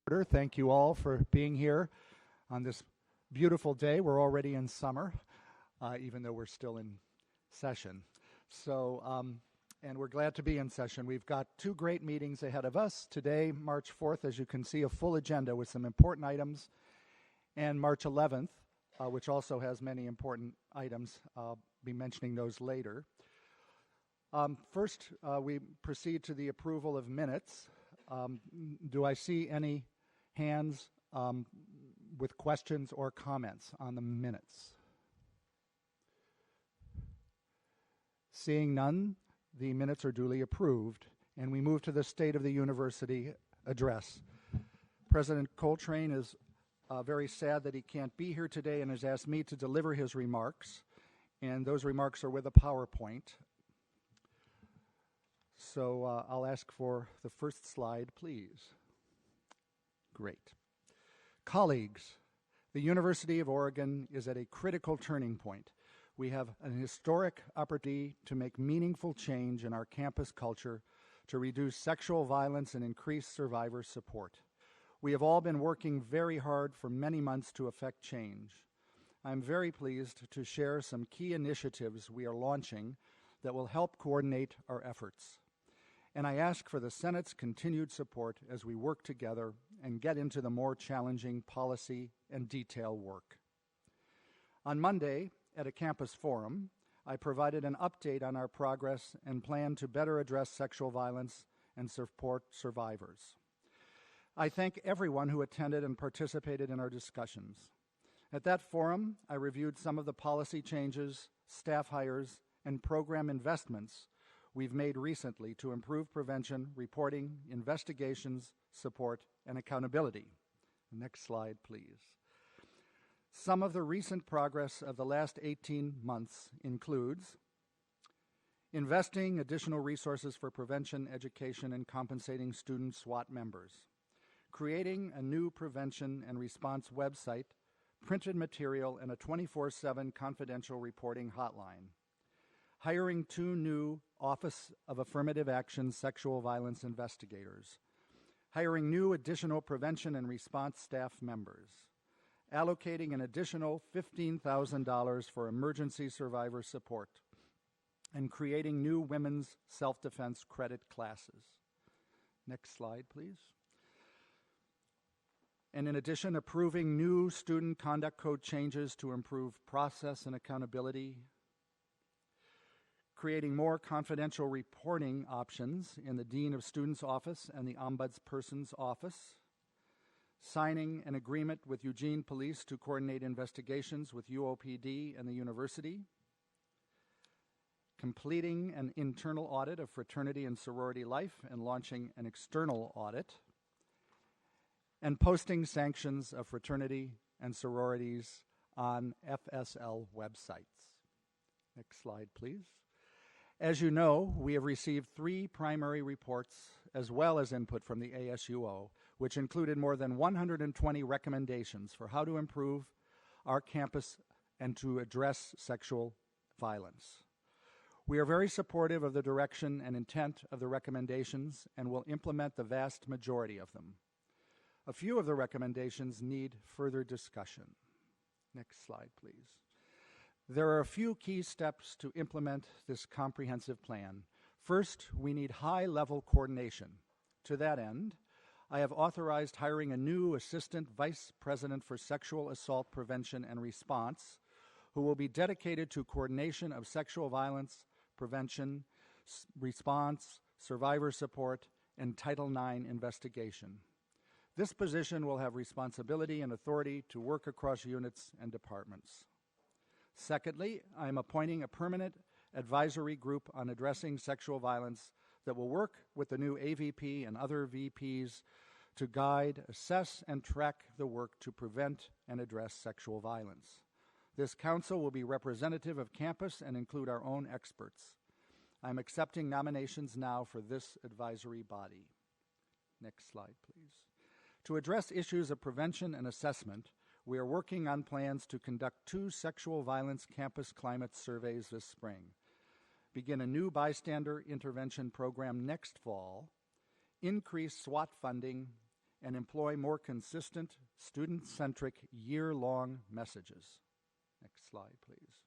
Thank you all for being here on this beautiful day. We're already in summer, even though we're still in session. And we're glad to be in session. We've got two great meetings ahead of us. Today, March 4th, as you can see, a full agenda with some important items. And March 11th, which also has many important items. I'll be mentioning those later. First, we proceed to the approval of minutes. Do I see any hands with questions or comments on the minutes? Seeing none, the minutes are duly approved, and we move to the State of the University address. President Coltrane is very sad that he can't be here today and has asked me to deliver his remarks, and those remarks are with a PowerPoint. So I'll ask for the first slide, please. Great. Colleagues, the University of Oregon is at a critical turning point. We have an historic opportunity to make meaningful change in our campus culture to reduce sexual violence and increase survivor support. We have all been working very hard for many months to effect change. I'm very pleased to share some key initiatives we are launching that will help coordinate our efforts. And I ask for the Senate's continued support as we work together and get into the more challenging policy and detail work. On Monday, at a campus forum, I provided an update on our progress and plan to better address sexual violence and support survivors. I thank everyone who attended and participated in our discussions. At that forum, I reviewed some of the policy changes, staff hires, and program investments we've made recently to improve prevention, reporting, investigations, support, and accountability. Next slide, please. Some of the recent progress of the last 18 months includes investing additional resources for prevention, education, and compensating student SWAT members, creating a new prevention and response website, printed material, and a 24/7 confidential reporting hotline, hiring 2 new Office of Affirmative Action sexual violence investigators, hiring new additional prevention and response staff members, allocating an additional $15,000 for emergency survivor support, and creating new women's self-defense credit classes. Next slide, please. And in addition, approving new student conduct code changes to improve process and accountability, creating more confidential reporting options in the Dean of Students' Office and the Ombudsperson's Office, signing an agreement with Eugene Police to coordinate investigations with UOPD and the university, completing an internal audit of fraternity and sorority life and launching an external audit, and posting sanctions of fraternity and sororities on FSL websites. Next slide, please. As you know, we have received 3 primary reports as well as input from the ASUO, which included more than 120 recommendations for how to improve our campus and to address sexual violence. We are very supportive of the direction and intent of the recommendations and will implement the vast majority of them. A few of the recommendations need further discussion. Next slide, please. There are a few key steps to implement this comprehensive plan. First, we need high-level coordination. To that end, I have authorized hiring a new Assistant Vice President for Sexual Assault Prevention and Response, who will be dedicated to coordination of sexual violence, prevention, response, survivor support, and Title IX investigation. This position will have responsibility and authority to work across units and departments. Secondly, I am appointing a permanent advisory group on addressing sexual violence that will work with the new AVP and other VPs to guide, assess, and track the work to prevent and address sexual violence. This council will be representative of campus and include our own experts. I'm accepting nominations now for this advisory body. Next slide, please. To address issues of prevention and assessment, we are working on plans to conduct 2 sexual violence campus climate surveys this spring, begin a new bystander intervention program next fall, increase SWAT funding, and employ more consistent, student-centric, year-long messages. Next slide, please.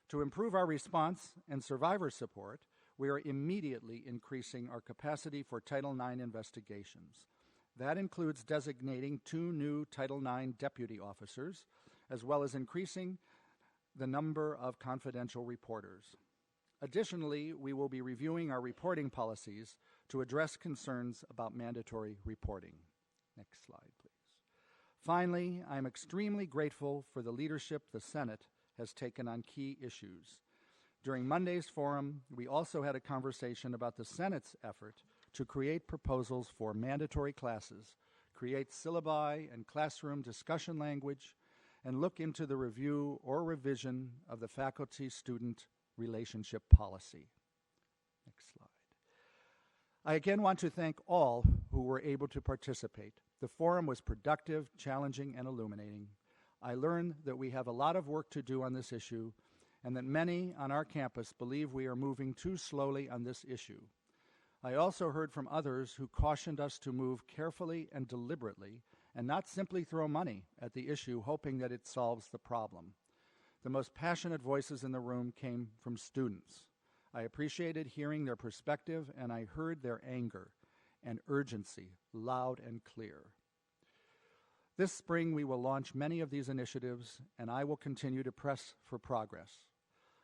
To improve our response and survivor support, we are immediately increasing our capacity for Title IX investigations. That includes designating 2 new Title IX deputy officers, as well as increasing the number of confidential reporters. Additionally, we will be reviewing our reporting policies to address concerns about mandatory reporting. Next slide, please. Finally, I am extremely grateful for the leadership the Senate has taken on key issues. During Monday's forum, we also had a conversation about the Senate's effort to create proposals for mandatory classes, create syllabi and classroom discussion language, and look into the review or revision of the faculty-student relationship policy. Next slide. I again want to thank all who were able to participate. The forum was productive, challenging, and illuminating. I learned that we have a lot of work to do on this issue, and that many on our campus believe we are moving too slowly on this issue. I also heard from others who cautioned us to move carefully and deliberately and not simply throw money at the issue hoping that it solves the problem. The most passionate voices in the room came from students. I appreciated hearing their perspective, and I heard their anger and urgency loud and clear. This spring, we will launch many of these initiatives, and I will continue to press for progress.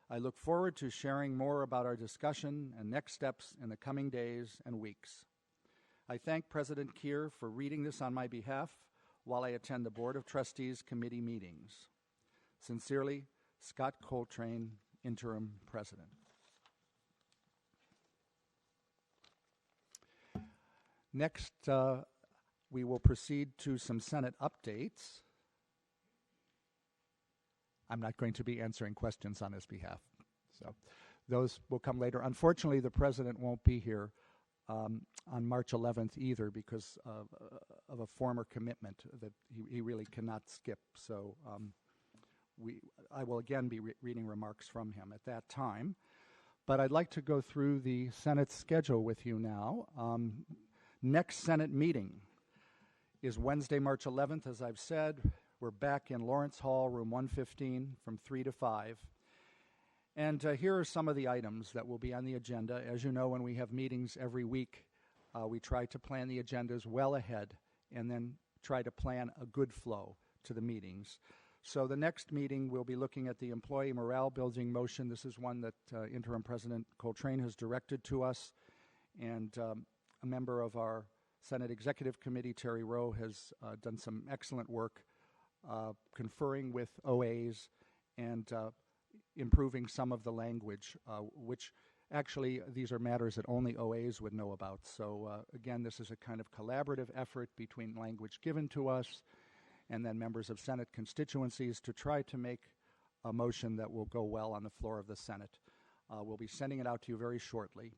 I look forward to sharing more about our discussion and next steps in the coming days and weeks. I thank President Keir for reading this on my behalf while I attend the Board of Trustees committee meetings. Sincerely, Scott Coltrane, Interim President. Next, we will proceed to some Senate updates. I'm not going to be answering questions on his behalf, so those will come later. Unfortunately, the President won't be here on March 11th either because of a former commitment that he really cannot skip. So I will again be reading remarks from him at that time. But I'd like to go through the Senate schedule with you now. Next Senate meeting is Wednesday, March 11th, as I've said. We're back in Lawrence Hall, room 115, from 3 to 5. And here are some of the items that will be on the agenda. As you know, when we have meetings every week, we try to plan the agendas well ahead and then try to plan a good flow to the meetings. So the next meeting, we'll be looking at the employee morale building motion. This is one that Interim President Coltrane has directed to us, and a member of our Senate Executive Committee, Terry Rowe, has done some excellent work conferring with OAs and improving some of the language, which actually these are matters that only OAs would know about. So again, this is a kind of collaborative effort between language given to us and then members of Senate constituencies to try to make a motion that will go well on the floor of the Senate. We'll be sending it out to you very shortly.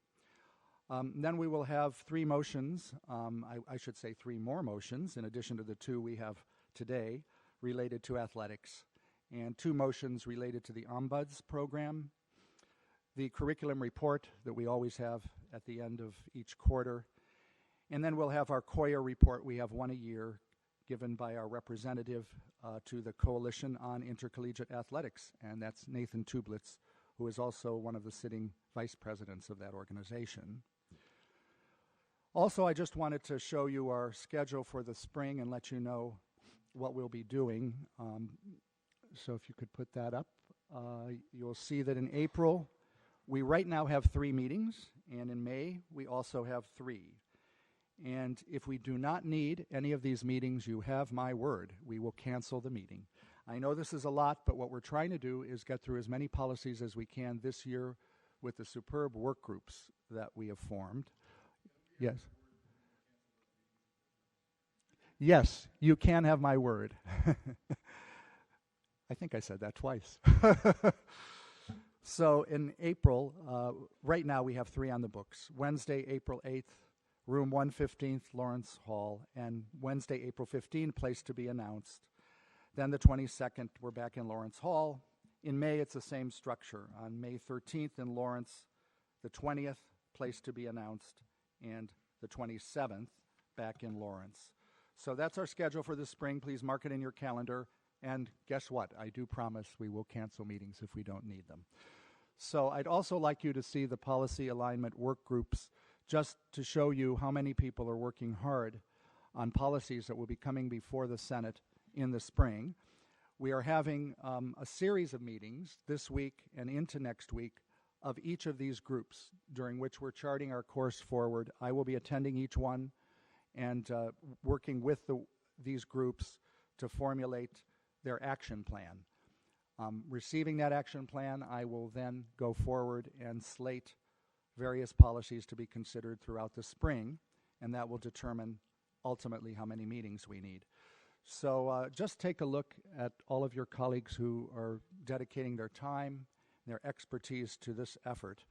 Then we will have 3 motions, I should say 3 more motions, in addition to the 2 we have today, related to athletics, and 2 motions related to the Ombuds program, the curriculum report that we always have at the end of each quarter, and then we'll have our COIA report. We have one a year given by our representative to the Coalition on Intercollegiate Athletics, and that's Nathan Tublitz, who is also one of the sitting vice presidents of that organization. Also, I just wanted to show you our schedule for the spring and let you know what we'll be doing. So if you could put that up, you'll see that in April, we right now have 3 meetings, and in May, we also have 3. And if we do not need any of these meetings, you have my word, we will cancel the meeting. I know this is a lot, but what we're trying to do is get through as many policies as we can this year with the superb work groups that we have formed. Yes. Yes, you can have my word. I think I said that twice. So in April, right now we have 3 on the books. Wednesday, April 8th, room 115th, Lawrence Hall, and Wednesday, April 15th, place to be announced. Then the 22nd, we're back in Lawrence Hall. In May, it's the same structure. On May 13th in Lawrence, the 20th, place to be announced, and the 27th, back in Lawrence. So that's our schedule for the spring. Please mark it in your calendar. And guess what? I do promise we will cancel meetings if we don't need them. So I'd also like you to see the policy alignment work groups just to show you how many people are working hard on policies that will be coming before the Senate in the spring. We are having a series of meetings this week and into next week of each of these groups, during which we're charting our course forward. I will be attending each one and working with these groups to formulate their action plan. Receiving that action plan, I will then go forward and slate various policies to be considered throughout the spring, and that will determine ultimately how many meetings we need. So just take a look at all of your colleagues who are dedicating their time, their expertise to this effort.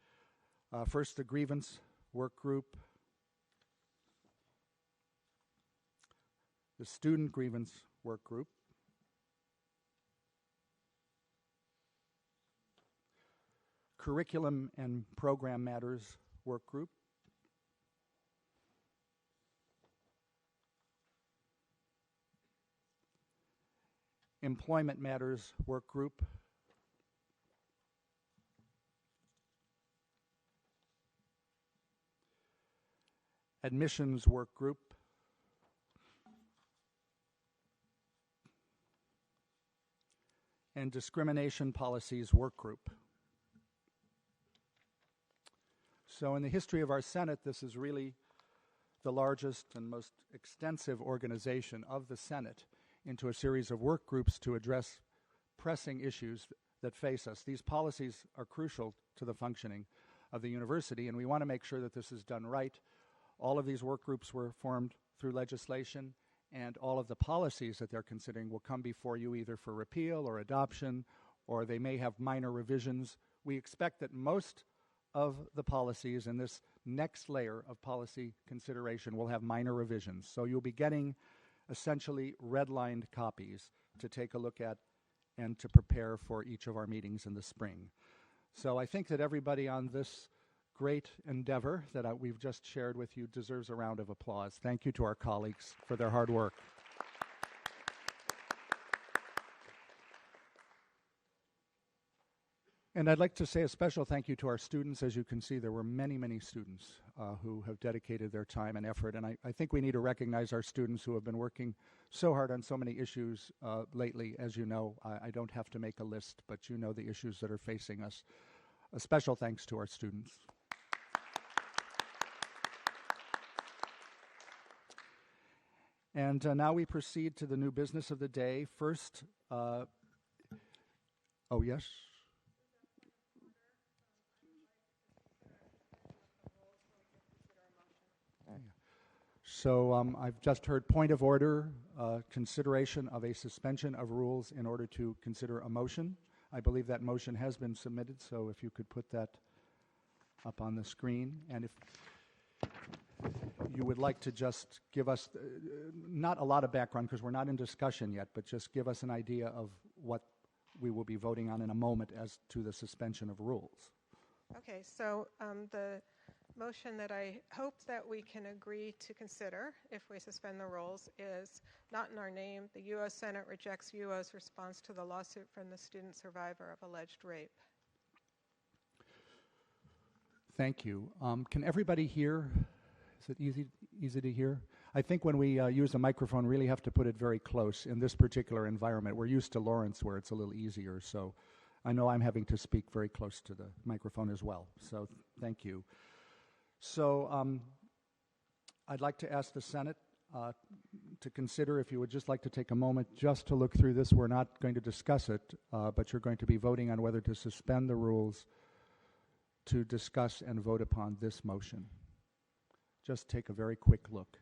First, the grievance work group, the student grievance work group, curriculum and program matters work group, employment matters work group, admissions work group, and discrimination policies work group. So in the history of our Senate, this is really the largest and most extensive organization of the Senate into a series of work groups to address pressing issues that face us. These policies are crucial to the functioning of the university, and we want to make sure that this is done right. All of these work groups were formed through legislation, and all of the policies that they're considering will come before you either for repeal or adoption, or they may have minor revisions. We expect that most of the policies in this next layer of policy consideration will have minor revisions. So you'll be getting essentially redlined copies to take a look at and to prepare for each of our meetings in the spring. So I think that everybody on this great endeavor that we've just shared with you deserves a round of applause. Thank you to our colleagues for their hard work. And I'd like to say a special thank you to our students. As you can see, there were many, many students who have dedicated their time and effort. And I think we need to recognize our students who have been working so hard on so many issues lately. As you know, I don't have to make a list, but you know the issues that are facing us. A special thanks to our students. And now we proceed to the new business of the day. First, oh yes? So I've just heard point of order, consideration of a suspension of rules in order to consider a motion. I believe that motion has been submitted, so if you could put that up on the screen. And if you would like to just give us, not a lot of background because we're not in discussion yet, but just give us an idea of what we will be voting on in a moment as to the suspension of rules. Okay, so the motion that I hope that we can agree to consider if we suspend the rules is not in our name. The UO Senate rejects UO's response to the lawsuit from the student survivor of alleged rape. Thank you. Can everybody hear? Is it easy to hear? I think when we use a microphone, really have to put it very close in this particular environment. We're used to Lawrence where it's a little easier, so I know I'm having to speak very close to the microphone as well. So thank you. So I'd like to ask the Senate to consider, if you would just like to take a moment just to look through this. We're not going to discuss it, but you're going to be voting on whether to suspend the rules to discuss and vote upon this motion. Just take a very quick look.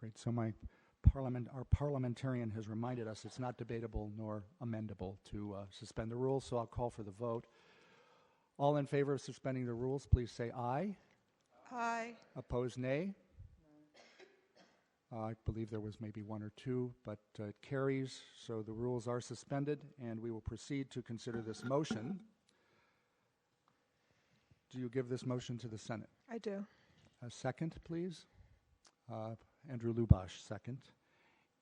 Great. So our parliamentarian has reminded us it's not debatable nor amendable to suspend the rules, so I'll call for the vote. All in favor of suspending the rules, please say aye. Aye. Opposed, nay. I believe there was maybe one or two, but it carries, so the rules are suspended, and we will proceed to consider this motion. Do you give this motion to the Senate? I do. A second, please. Andrew Lubash, second.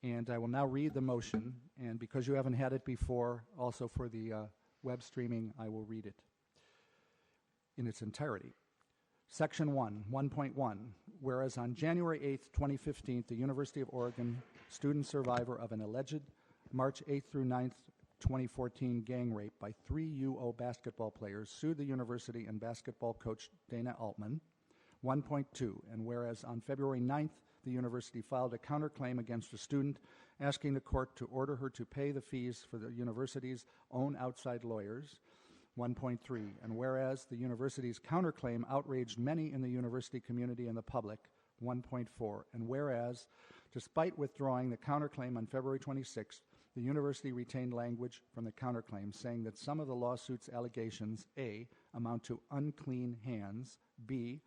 And I will now read the motion, and because you haven't had it before, also for the web streaming, I will read it in its entirety. Section 1.1, whereas on January 8th, 2015, the University of Oregon student survivor of an alleged March 8th through 9th, 2014 gang rape by 3 UO basketball players sued the university and basketball coach Dana Altman. 1.2, and whereas on February 9th, the university filed a counterclaim against a student asking the court to order her to pay the fees for the university's own outside lawyers. 1.3, and whereas the university's counterclaim outraged many in the university community and the public. 1.4, and whereas, despite withdrawing the counterclaim on February 26th, the university retained language from the counterclaim saying that some of the lawsuit's allegations, A, amount to unclean hands, B,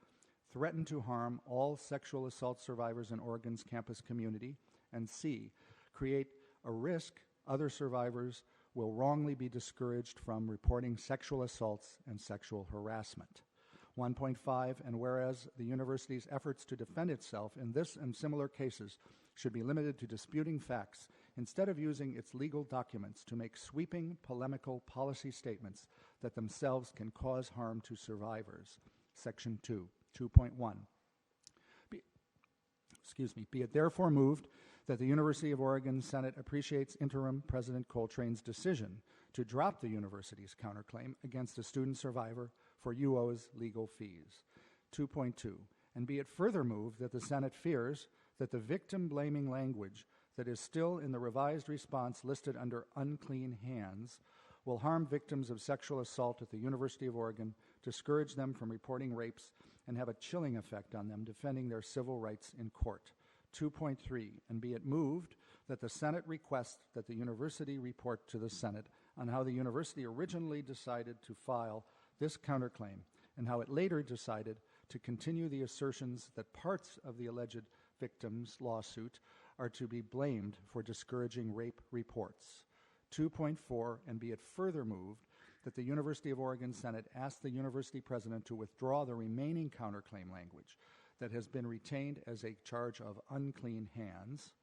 threaten to harm all sexual assault survivors in Oregon's campus community, and C, create a risk other survivors will wrongly be discouraged from reporting sexual assaults and sexual harassment. 1.5, and whereas the university's efforts to defend itself in this and similar cases should be limited to disputing facts instead of using its legal documents to make sweeping, polemical policy statements that themselves can cause harm to survivors. Section 2.1. Be it therefore moved that the University of Oregon Senate appreciates Interim President Coltrane's decision to drop the university's counterclaim against a student survivor for UO's legal fees. 2.2, and be it further moved that the Senate fears that the victim-blaming language that is still in the revised response listed under unclean hands will harm victims of sexual assault at the University of Oregon, discourage them from reporting rapes, and have a chilling effect on them defending their civil rights in court. 2.3, and be it moved that the Senate request that the university report to the Senate on how the university originally decided to file this counterclaim and how it later decided to continue the assertions that parts of the alleged victim's lawsuit are to be blamed for discouraging rape reports. 2.4, and be it further moved that the University of Oregon Senate ask the university president to withdraw the remaining counterclaim language that has been retained as a charge of unclean hands.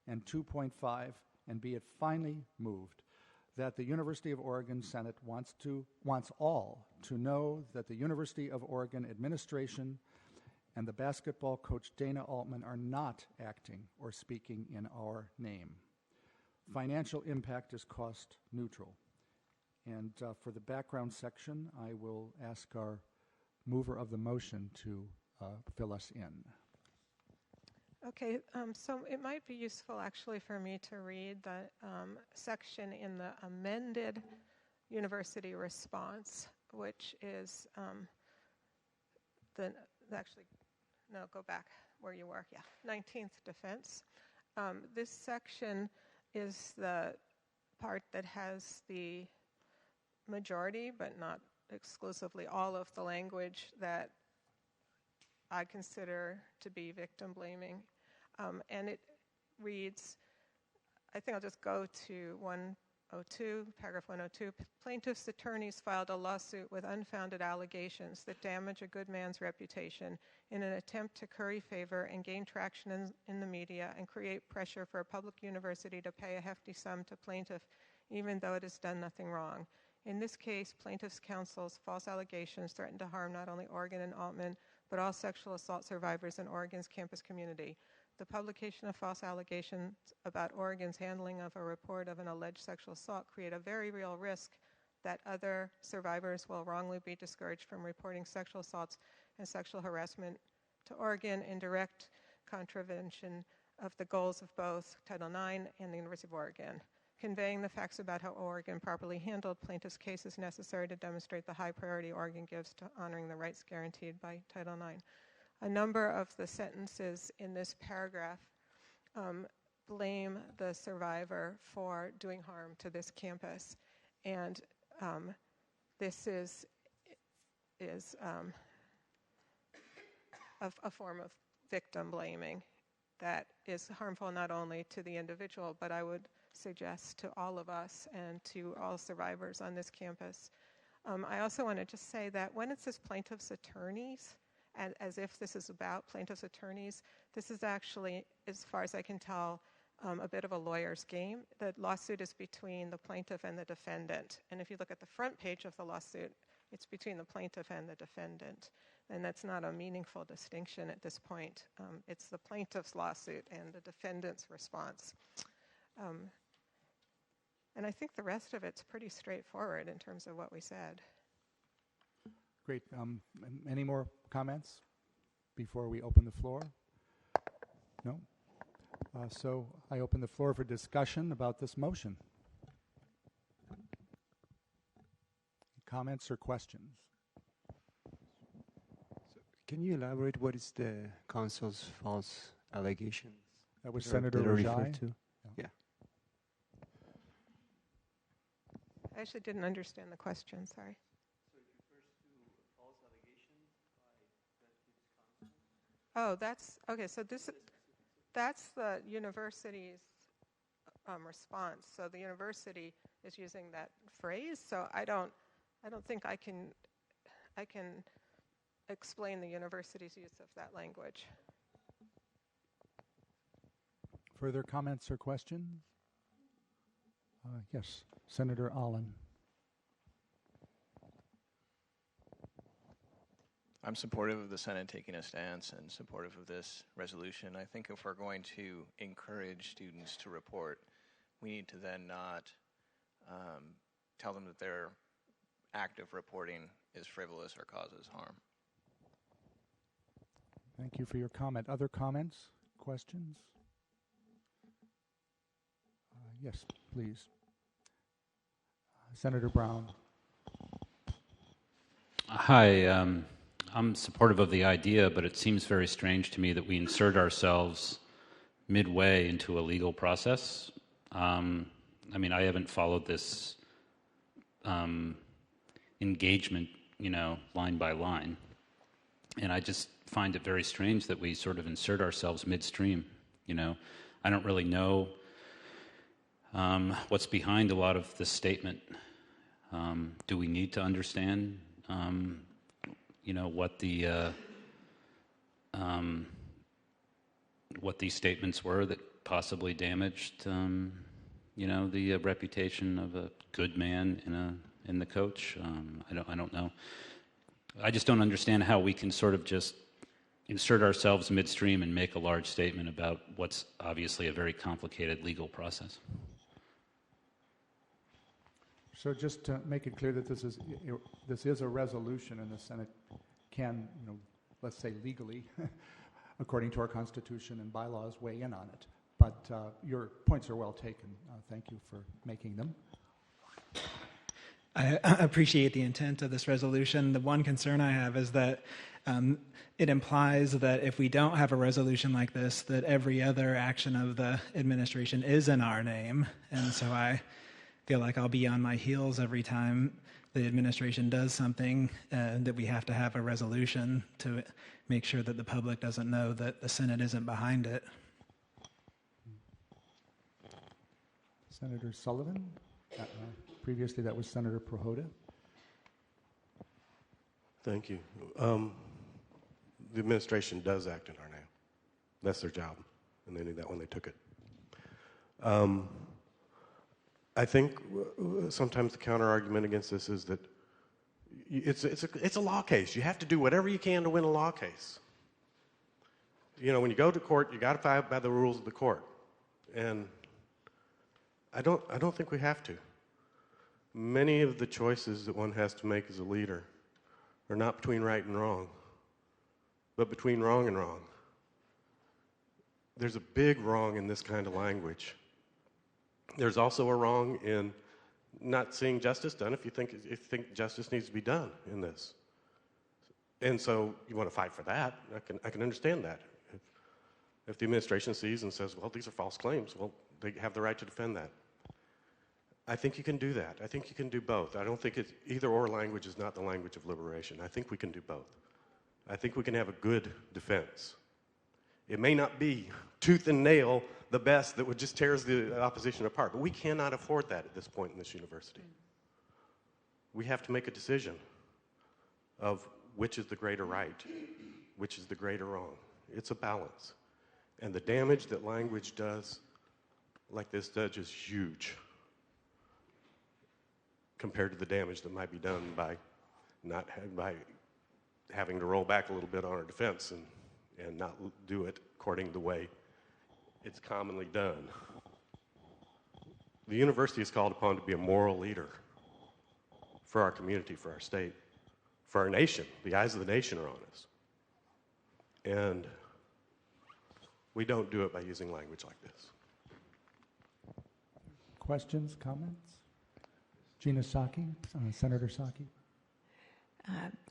And 2.5, and be it finally moved that the University of Oregon Senate wants all to know that the University of Oregon administration and the basketball coach Dana Altman are not acting or speaking in our name. Financial impact is cost neutral. And for the background section, I will ask our mover of the motion to fill us in. Okay, so it might be useful actually for me to read the section in the amended university response, which is go back where you were, 19th defense. This section is the part that has the majority, but not exclusively all of the language that I consider to be victim blaming. And it reads, I think I'll just go to 102, paragraph 102. Plaintiff's attorneys filed a lawsuit with unfounded allegations that damage a good man's reputation in an attempt to curry favor and gain traction in the media and create pressure for a public university to pay a hefty sum to plaintiff, even though it has done nothing wrong. In this case, plaintiff's counsel's false allegations threaten to harm not only Oregon and Altman, but all sexual assault survivors in Oregon's campus community. The publication of false allegations about Oregon's handling of a report of an alleged sexual assault create a very real risk that other survivors will wrongly be discouraged from reporting sexual assaults and sexual harassment to Oregon in direct contravention of the goals of both Title IX and the University of Oregon. Conveying the facts about how Oregon properly handled plaintiff's case is necessary to demonstrate the high priority Oregon gives to honoring the rights guaranteed by Title IX. A number of the sentences in this paragraph blame the survivor for doing harm to this campus. And this is a form of victim blaming that is harmful not only to the individual, but I would suggest to all of us and to all survivors on this campus. I also want to just say that when it says plaintiff's attorneys, and as if this is about plaintiff's attorneys, this is actually, as far as I can tell, a bit of a lawyer's game. The lawsuit is between the plaintiff and the defendant. And if you look at the front page of the lawsuit, it's between the plaintiff and the defendant. And that's not a meaningful distinction at this point. It's the plaintiff's lawsuit and the defendant's response. And I think the rest of it's pretty straightforward in terms of what we said. Great. Any more comments before we open the floor? No? So I open the floor for discussion about this motion. Comments or questions? So can you elaborate what is the council's false allegations? That was Senator Rajai. Yeah. I actually didn't understand the question, sorry. So it refers to false allegations by the council? Oh, that's, okay, so that's the university's response. So the university is using that phrase, so I don't think I can explain the university's use of that language. Further comments or questions? Yes, Senator Allen. I'm supportive of the Senate taking a stance and supportive of this resolution. I think if we're going to encourage students to report, we need to then not tell them that their act of reporting is frivolous or causes harm. Thank you for your comment. Other comments, questions? Yes, please. Senator Brown. Hi. I'm supportive of the idea, but it seems very strange to me that we insert ourselves midway into a legal process. I mean, I haven't followed this engagement, line by line. And I just find it very strange that we sort of insert ourselves midstream. I don't really know what's behind a lot of this statement. Do we need to understand, what these statements were that possibly damaged, the reputation of a good man in the coach? I don't know. I just don't understand how we can sort of just insert ourselves midstream and make a large statement about what's obviously a very complicated legal process. So just to make it clear that this is a resolution, and the Senate can, let's say legally, according to our Constitution and bylaws, weigh in on it. But your points are well taken. Thank you for making them. I appreciate the intent of this resolution. The one concern I have is that it implies that if we don't have a resolution like this, that every other action of the administration is in our name. And so I feel like I'll be on my heels every time the administration does something, that we have to have a resolution to make sure that the public doesn't know that the Senate isn't behind it. Senator Sullivan? Previously that was Senator Prohoda. Thank you. The administration does act in our name. That's their job, and they knew that when they took it. I think sometimes the counter-argument against this is that it's a law case. You have to do whatever you can to win a law case. When you go to court, you got to abide by the rules of the court, and I don't think we have to. Many of the choices that one has to make as a leader are not between right and wrong, but between wrong and wrong. There's a big wrong in this kind of language. There's also a wrong in not seeing justice done if you think justice needs to be done in this. And so you want to fight for that. I can understand that. If the administration sees and says, well, these are false claims, well, they have the right to defend that. I think you can do that. I think you can do both. I don't think it's either or language is not the language of liberation. I think we can do both. I think we can have a good defense. It may not be tooth and nail the best that would just tears the opposition apart, but we cannot afford that at this point in this university. We have to make a decision of which is the greater right, which is the greater wrong. It's a balance. And the damage that language does, like this does, is huge compared to the damage that might be done by having to roll back a little bit on our defense and not do it according to the way it's commonly done. The university is called upon to be a moral leader for our community, for our state, for our nation. The eyes of the nation are on us. And we don't do it by using language like this. Questions, comments? Gina Psaki, Senator Psaki.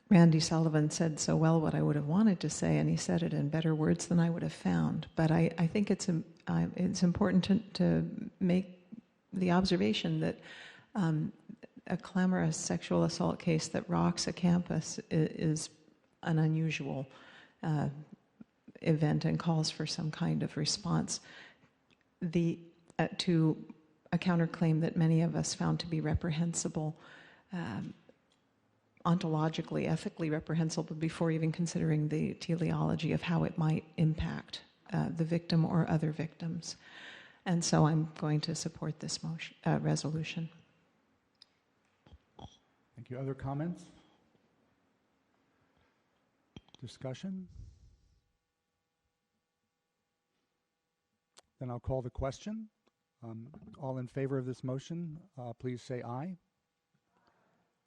Randy Sullivan said so well what I would have wanted to say, and he said it in better words than I would have found. But I think it's important to make the observation that a clamorous sexual assault case that rocks a campus is an unusual event and calls for some kind of response. To a counterclaim that many of us found to be reprehensible, ontologically, ethically reprehensible, before even considering the teleology of how it might impact the victim or other victims. And so I'm going to support this resolution. Thank you. Other comments? Discussion? Then I'll call the question. All in favor of this motion, please say aye.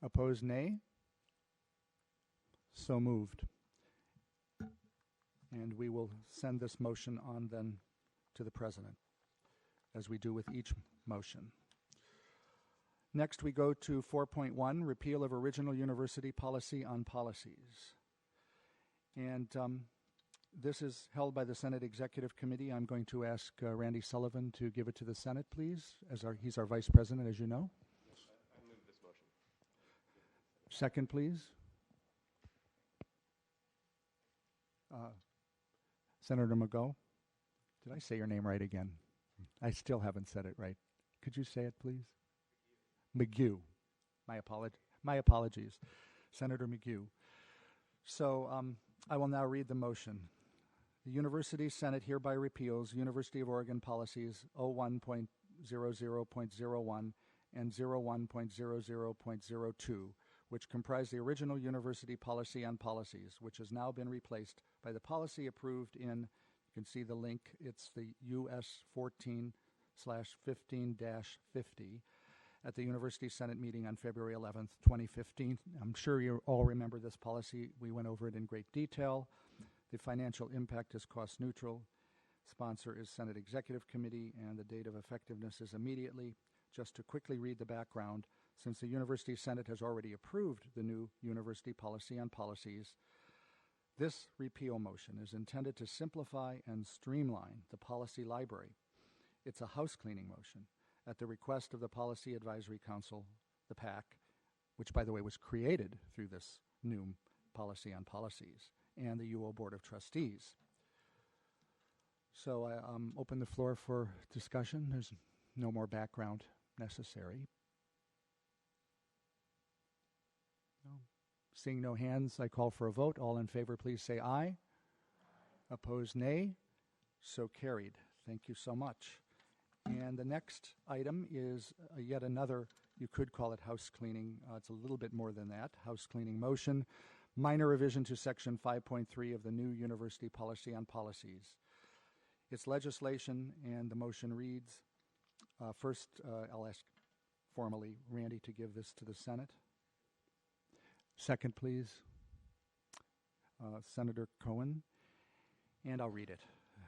Opposed, nay. So moved. And we will send this motion on then to the President, as we do with each motion. Next, we go to 4.1, repeal of original university policy on policies. And this is held by the Senate Executive Committee. I'm going to ask Randy Sullivan to give it to the Senate, please, he's our Vice President, as you know. I move this motion. Second, please. Senator McGough. Did I say your name right again? I still haven't said it right. Could you say it, please? McGew. My apologies. Senator McGew. So I will now read the motion. The University Senate hereby repeals University of Oregon policies 01.00.01 and 01.00.02, which comprise the original university policy on policies, which has now been replaced by the policy approved in, you can see the link, it's the US 14/15-50 at the University Senate meeting on February 11th, 2015. I'm sure you all remember this policy. We went over it in great detail. The financial impact is cost neutral. Sponsor is Senate Executive Committee, and the date of effectiveness is immediately. Just to quickly read the background, since the University Senate has already approved the new university policy on policies, this repeal motion is intended to simplify and streamline the policy library. It's a house cleaning motion at the request of the Policy Advisory Council, the PAC, which, by the way, was created through this new policy on policies, and the UO Board of Trustees. So I open the floor for discussion. There's no more background necessary. No. Seeing no hands, I call for a vote. All in favor, please say aye. Opposed, nay. So carried. Thank you so much. And the next item is yet another, you could call it house cleaning. It's a little bit more than that. House cleaning motion. Minor revision to Section 5.3 of the new University Policy on Policies. It's legislation, and the motion reads, first, I'll ask formally Randy to give this to the Senate. Second, please, Senator Cohen, and I'll read it.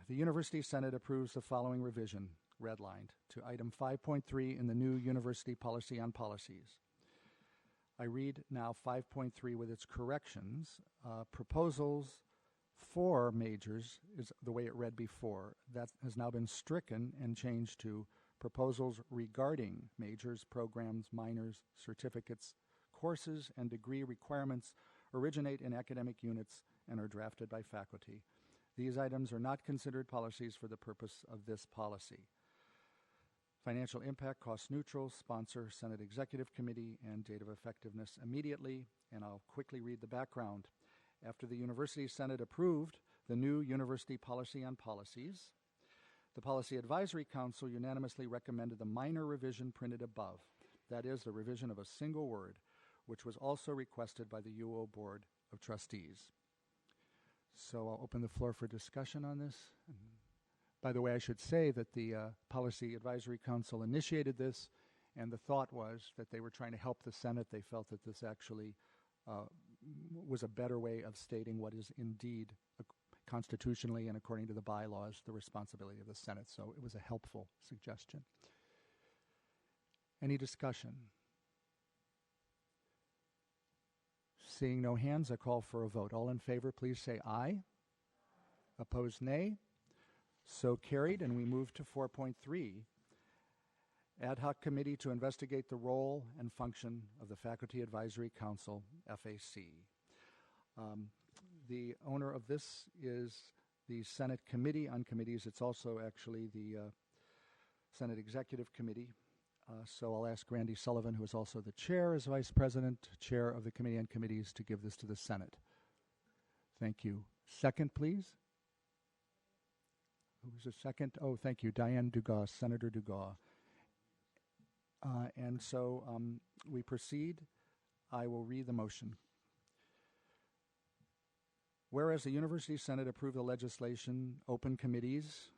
The University Senate approves the following revision, redlined, to item 5.3 in the new University Policy on Policies. I read now 5.3 with its corrections. Proposals for majors is the way it read before. That has now been stricken and changed to proposals regarding majors, programs, minors, certificates, courses, and degree requirements originate in academic units and are drafted by faculty. These items are not considered policies for the purpose of this policy. Financial impact, cost neutral, sponsor, Senate Executive Committee, and date of effectiveness immediately. And I'll quickly read the background. After the University Senate approved the new University Policy on Policies, the Policy Advisory Council unanimously recommended the minor revision printed above, that is, the revision of a single word, which was also requested by the UO Board of Trustees. So I'll open the floor for discussion on this. By the way, I should say that the Policy Advisory Council initiated this, and the thought was that they were trying to help the Senate. They felt that this actually was a better way of stating what is indeed constitutionally and according to the bylaws the responsibility of the Senate. So it was a helpful suggestion. Any discussion? Seeing no hands, I call for a vote. All in favor, please say aye. Opposed, nay. So carried, and we move to 4.3. Ad hoc committee to investigate the role and function of the Faculty Advisory Council, FAC. The owner of this is the Senate Committee on Committees. It's also actually the Senate Executive Committee. So I'll ask Randy Sullivan, who is also the chair as vice president, chair of the Committee on Committees, to give this to the Senate. Thank you. Second, please. Who's the second? Oh, thank you. Diane Dugas, Senator Dugas. And so we proceed. I will read the motion. Whereas the University Senate approved the legislation open committees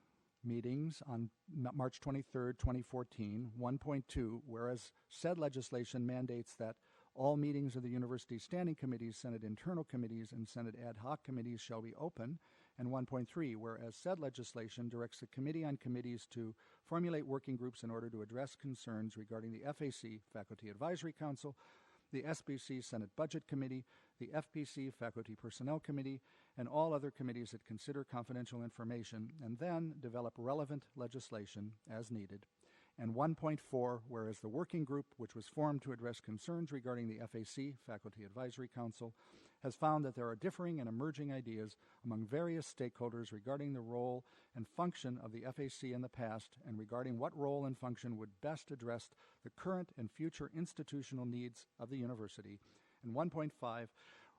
meetings on March 23rd, 2014, 1.2, whereas said legislation mandates that all meetings of the university standing committees, Senate internal committees, and Senate ad hoc committees shall be open, and 1.3, whereas said legislation directs the Committee on Committees to formulate working groups in order to address concerns regarding the FAC, Faculty Advisory Council, the SBC Senate Budget Committee, the FPC Faculty Personnel Committee, and all other committees that consider confidential information, and then develop relevant legislation as needed. And 1.4, whereas the working group, which was formed to address concerns regarding the FAC, Faculty Advisory Council, has found that there are differing and emerging ideas among various stakeholders regarding the role and function of the FAC in the past and regarding what role and function would best address the current and future institutional needs of the university. And 1.5,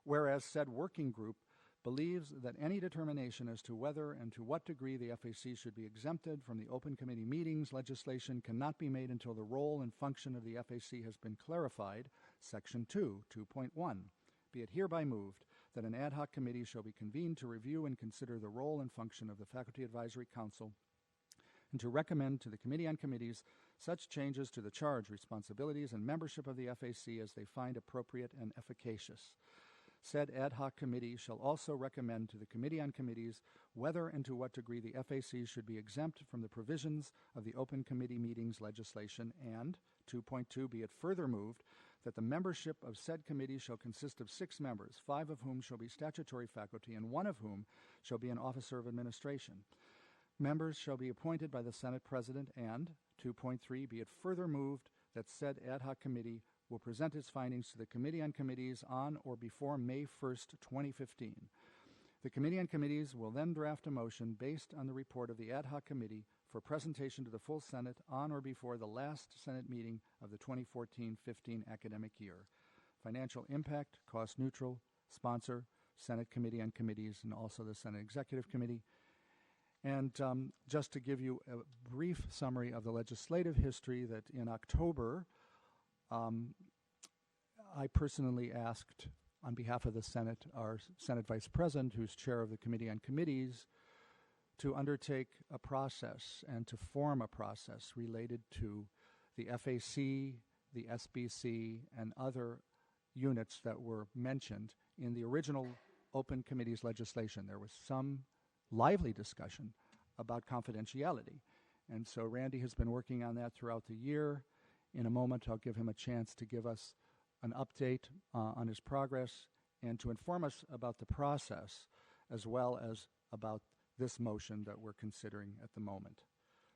whereas said working group believes that any determination as to whether and to what degree the FAC should be exempted from the open committee meetings legislation cannot be made until the role and function of the FAC has been clarified, Section 2.1. Be it hereby moved that an ad hoc committee shall be convened to review and consider the role and function of the Faculty Advisory Council and to recommend to the Committee on Committees such changes to the charge, responsibilities, and membership of the FAC as they find appropriate and efficacious. Said ad hoc committee shall also recommend to the Committee on Committees whether and to what degree the FAC should be exempt from the provisions of the open committee meetings legislation, and 2.2, be it further moved that the membership of said committee shall consist of 6 members, 5 of whom shall be statutory faculty and 1 of whom shall be an officer of administration. Members shall be appointed by the Senate President, and 2.3, be it further moved that said ad hoc committee will present its findings to the Committee on Committees on or before May 1st, 2015. The Committee on Committees will then draft a motion based on the report of the ad hoc committee for presentation to the full Senate on or before the last Senate meeting of the 2014-15 academic year. Financial impact, cost neutral, sponsor, Senate Committee on Committees, and also the Senate Executive Committee. And just to give you a brief summary of the legislative history, that in October, I personally asked, on behalf of the Senate, our Senate Vice President, who's chair of the Committee on Committees, to undertake a process and to form a process related to the FAC, the SBC, and other units that were mentioned in the original open committees legislation. There was some lively discussion about confidentiality. And so Randy has been working on that throughout the year. In a moment, I'll give him a chance to give us an update on his progress and to inform us about the process. as well as about this motion that we're considering at the moment.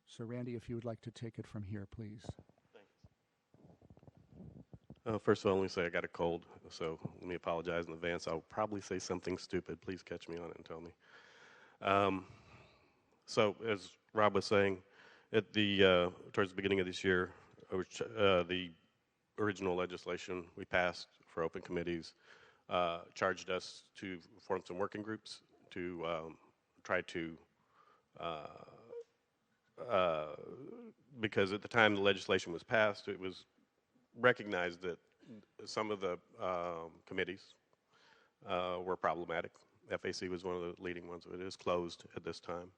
So Randy, if you would like to take it from here, please. First of all, let me say I got a cold, so let me apologize in advance. I'll probably say something stupid. Please catch me on it and tell me. So as Rob was saying, at the towards the beginning of this year, the original legislation we passed for open committees charged us to form some working groups to try to, because at the time the legislation was passed, it was recognized that some of the committees were problematic. FAC was one of the leading ones. It is closed at this time,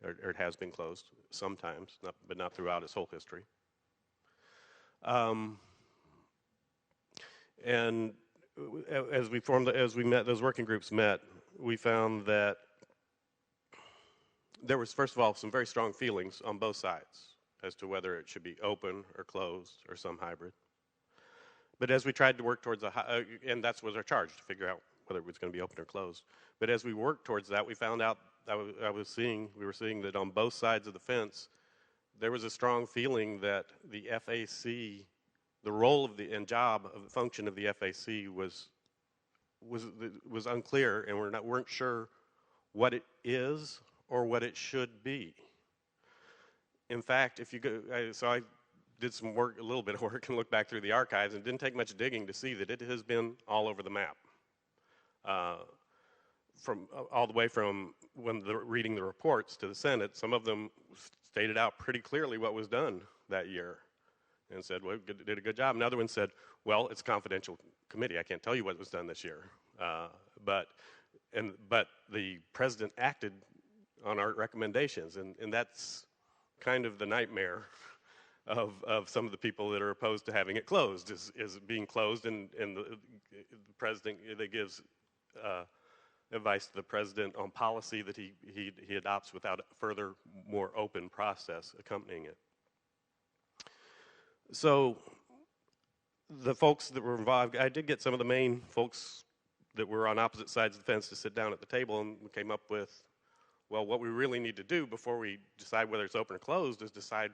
or it has been closed sometimes, but not throughout its whole history. And as we met, those working groups met, we found that there was, first of all, some very strong feelings on both sides as to whether it should be open or closed or some hybrid. But as we tried to work towards and that was our charge, to figure out whether it was going to be open or closed. But as we worked towards that, we found out, we were seeing that on both sides of the fence, there was a strong feeling that the FAC, the role of the and job of the function of the FAC was unclear, and weren't sure what it is or what it should be. In fact, if you go, I did some work, a little bit of work, and looked back through the archives, and it didn't take much digging to see that it has been all over the map. From all the way from when reading the reports to the Senate, some of them stated out pretty clearly what was done that year, and said, "Well, did a good job." Another one said, "Well, it's a confidential committee. I can't tell you what was done this year." But the president acted on our recommendations, and that's kind of the nightmare of some of the people that are opposed to having it closed, is being closed, and the president, that gives advice to the president on policy that he adopts without a further, more open process accompanying it. So the folks that were involved, I did get some of the main folks that were on opposite sides of the fence to sit down at the table, and we came up with, well, what we really need to do before we decide whether it's open or closed is decide,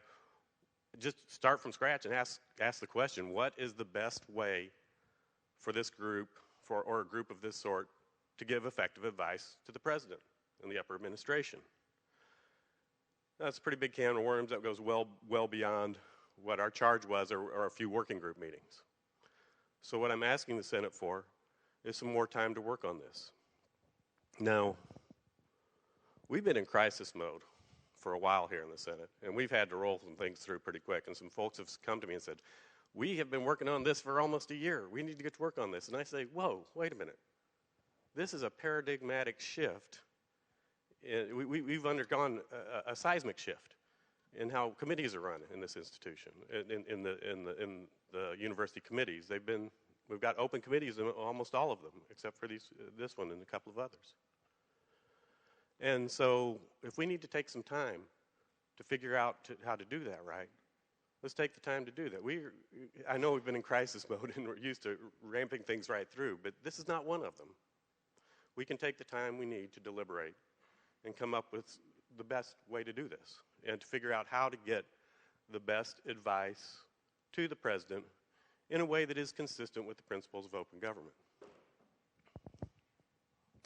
just start from scratch and ask the question, what is the best way for this group, or a group of this sort, to give effective advice to the president and the upper administration? That's a pretty big can of worms that goes well beyond what our charge was, or a few working group meetings. So what I'm asking the Senate for is some more time to work on this. Now, we've been in crisis mode for a while here in the Senate, and we've had to roll some things through pretty quick, and some folks have come to me and said, "We have been working on this for almost a year. We need to get to work on this." And I say, whoa, wait a minute. This is a paradigmatic shift. We've undergone a seismic shift in how committees are run in this institution, in the university committees. We've got open committees in almost all of them, except for this one and a couple of others. And so if we need to take some time to figure out how to do that right, let's take the time to do that. I know we've been in crisis mode and we're used to ramping things right through, but this is not one of them. We can take the time we need to deliberate and come up with the best way to do this, and to figure out how to get the best advice to the president in a way that is consistent with the principles of open government.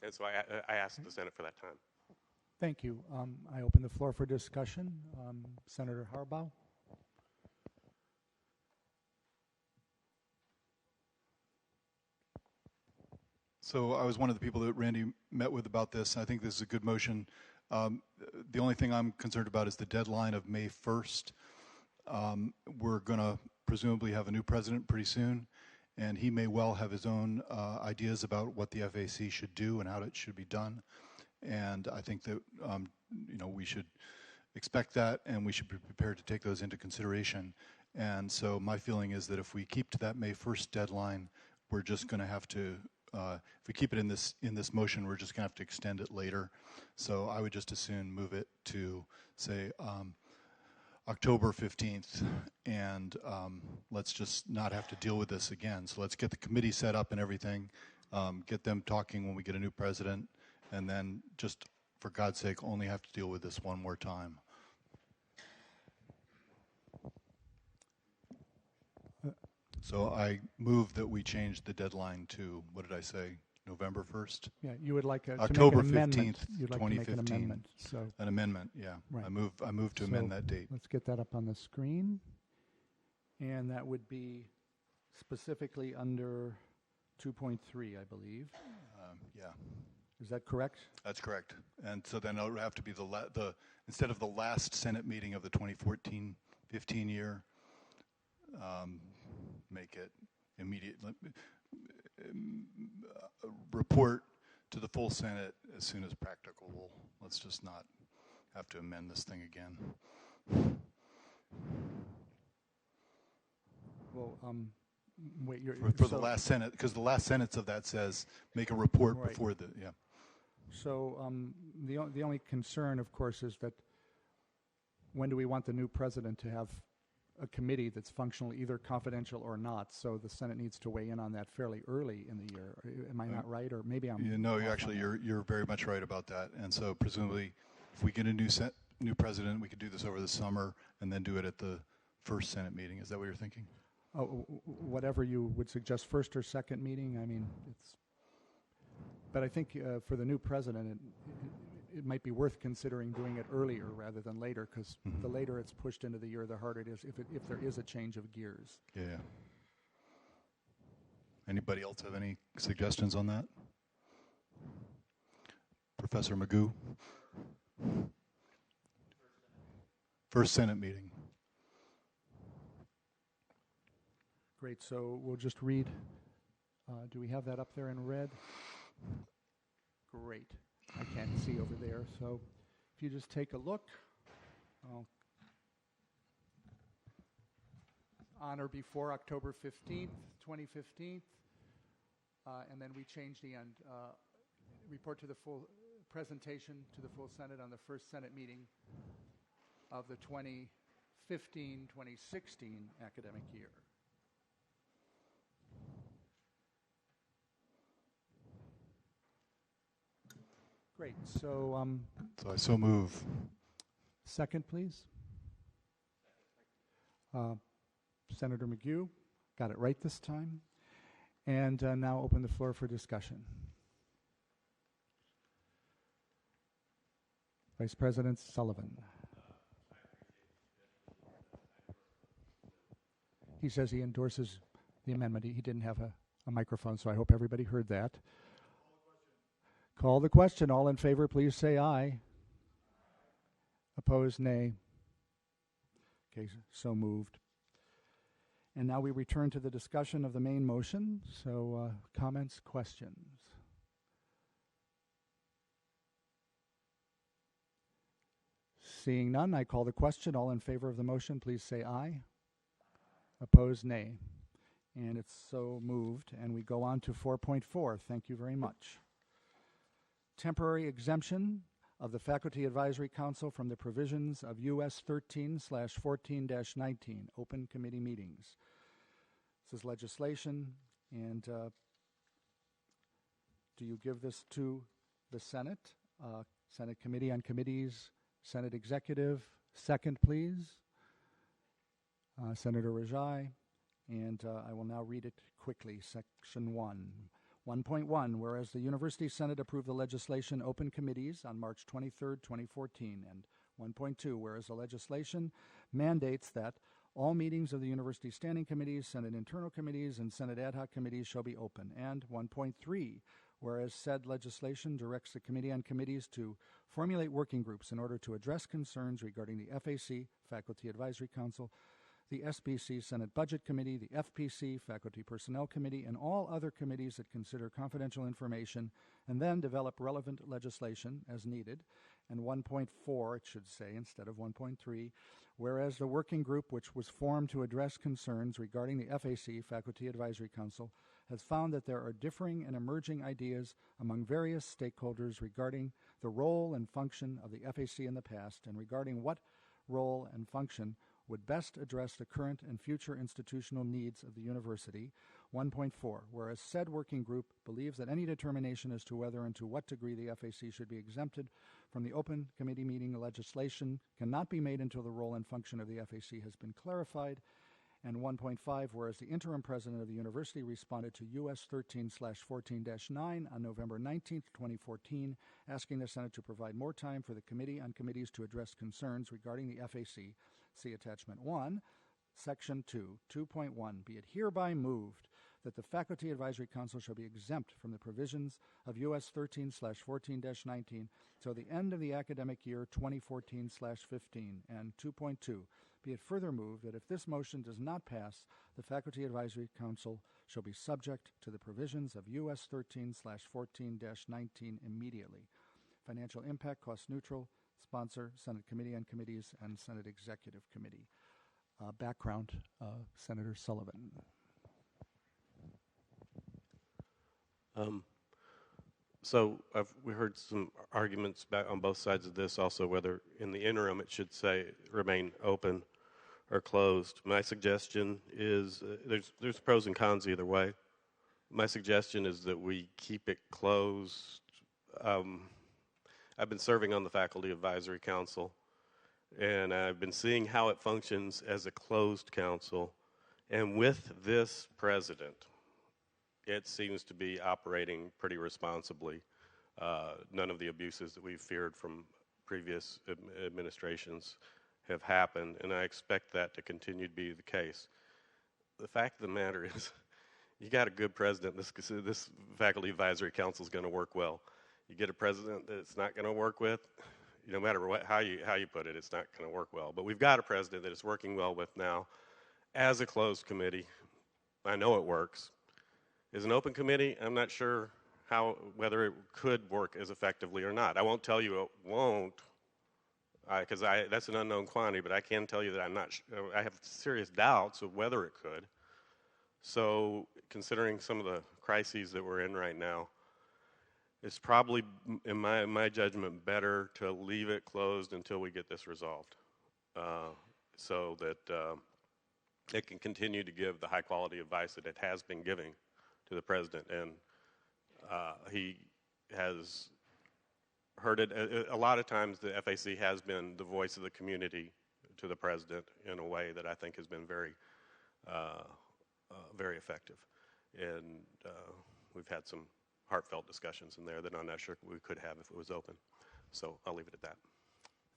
And so I asked the Senate for that time. Thank you. I open the floor for discussion. Senator Harbaugh. So I was one of the people that Randy met with about this. I think this is a good motion. The only thing I'm concerned about is the deadline of May 1st. We're going to presumably have a new president pretty soon, and he may well have his own ideas about what the FAC should do and how it should be done. And I think that we should expect that, and we should be prepared to take those into consideration. And so my feeling is that if we keep to that May 1st deadline, we're just going to have to, if we keep it in this motion, we're just going to have to extend it later. So I would just as soon move it to, say, October 15th, and let's just not have to deal with this again. So let's get the committee set up and everything, get them talking when we get a new president, and then just for God's sake only have to deal with this one more time. So I move that we change the deadline to, what did I say, November 1st? Yeah, you would like October to make an amendment. 15th, You'd like 2015. to make an amendment. So An amendment, yeah. Right. I move to amend that date. Let's get that up on the screen. And that would be specifically under 2.3, I believe. Yeah. Is that correct? That's correct. And so then it would have to be the instead of the last Senate meeting of the 2014-15 year, make it immediate. Report to the full Senate as soon as practicable. Let's just not have to amend this thing again. Well, wait. For the last Senate, because the last sentence of that says make a report Right. before the, yeah. So the only concern, of course, is that when do we want the new president to have a committee that's functional, either confidential or not? So the Senate needs to weigh in on that fairly early in the year. Am I not right, or maybe I'm? You're very much right about that. And so presumably, if we get a new president, we could do this over the summer and then do it at the first Senate meeting. Is that what you're thinking? Oh, whatever you would suggest, first or second meeting. I mean, it's. But I think for the new president, it might be worth considering doing it earlier rather than later, because the later it's pushed into the year, the harder it is if there is a change of gears. Yeah. Anybody else have any suggestions on that? Professor Magoo? First Senate meeting. Great. So we'll just read. Do we have that up there in red? Great. I can't see over there. So if you just take a look, on or before October 15th, 2015, and then we change the end. Report to the full presentation to the full Senate on the first Senate meeting of the 2015-2016 academic year. Great. So So I so move. second, please. Senator Magoo, got it right this time. And now open the floor for discussion. Vice President Sullivan. He says he endorses the amendment. He didn't have a microphone, so I hope everybody heard that. Call the question. All in favor, please say aye. Opposed, nay. Okay, so moved. And now we return to the discussion of the main motion. So comments, questions? Seeing none, I call the question. All in favor of the motion, please say aye. Opposed, nay. And it's so moved. And we go on to 4.4. Thank you very much. Temporary exemption of the Faculty Advisory Council from the provisions of US 13/14-19, open committee meetings. This is legislation, and do you give this to the Senate? Senate Committee on Committees, Senate Executive. Second, please. Senator Rajai. And I will now read it quickly. Section 1. 1.1, whereas the University Senate approved the legislation open committees on March 23, 2014, and 1.2, whereas the legislation mandates that all meetings of the University Standing Committees, Senate Internal Committees, and Senate Ad Hoc Committees shall be open, and 1.3, whereas said legislation directs the Committee on Committees to formulate working groups in order to address concerns regarding the FAC, Faculty Advisory Council, the SBC, Senate Budget Committee, the FPC, Faculty Personnel Committee, and all other committees that consider confidential information, and then develop relevant legislation as needed. And 1.4, it should say, instead of 1.3, whereas the working group which was formed to address concerns regarding the FAC, Faculty Advisory Council, has found that there are differing and emerging ideas among various stakeholders regarding the role and function of the FAC in the past, and regarding what role and function would best address the current and future institutional needs of the university. 1.4, whereas said working group believes that any determination as to whether and to what degree the FAC should be exempted from the open committee meeting legislation cannot be made until the role and function of the FAC has been clarified. And 1.5, whereas the interim president of the university responded to US 13/14-9 on November 19, 2014, asking the Senate to provide more time for the Committee on Committees to address concerns regarding the FAC. See Attachment 1, Section 2, 2.1, be it hereby moved that the Faculty Advisory Council shall be exempt from the provisions of US 13/14-19 till the end of the academic year 2014/15, and 2.2, be it further moved that if this motion does not pass, the Faculty Advisory Council shall be subject to the provisions of US 13/14-19 immediately. Financial impact, cost neutral, sponsor, Senate Committee on Committees, and Senate Executive Committee. Background, Senator Sullivan. We heard some arguments back on both sides of this, also whether in the interim it should say remain open or closed. My suggestion is there's pros and cons either way. My suggestion is that we keep it closed. I've been serving on the Faculty Advisory Council, and I've been seeing how it functions as a closed council. And with this president, it seems to be operating pretty responsibly. None of the abuses that we've feared from previous administrations have happened, and I expect that to continue to be the case. The fact of the matter is, you got a good president, this Faculty Advisory Council is going to work well. You get a president that it's not going to work with, no matter how you put it, it's not going to work well. But we've got a president that it's working well with now as a closed committee. I know it works. As an open committee, I'm not sure whether it could work as effectively or not. I won't tell you it won't, because that's an unknown quantity, but I can tell you that I have serious doubts of whether it could. So considering some of the crises that we're in right now, it's probably, in my judgment, better to leave it closed until we get this resolved, so that it can continue to give the high quality advice that it has been giving to the president. And he has heard it. A lot of times the FAC has been the voice of the community to the president in a way that I think has been very, very effective. And we've had some heartfelt discussions in there that I'm not sure we could have if it was open. So I'll leave it at that.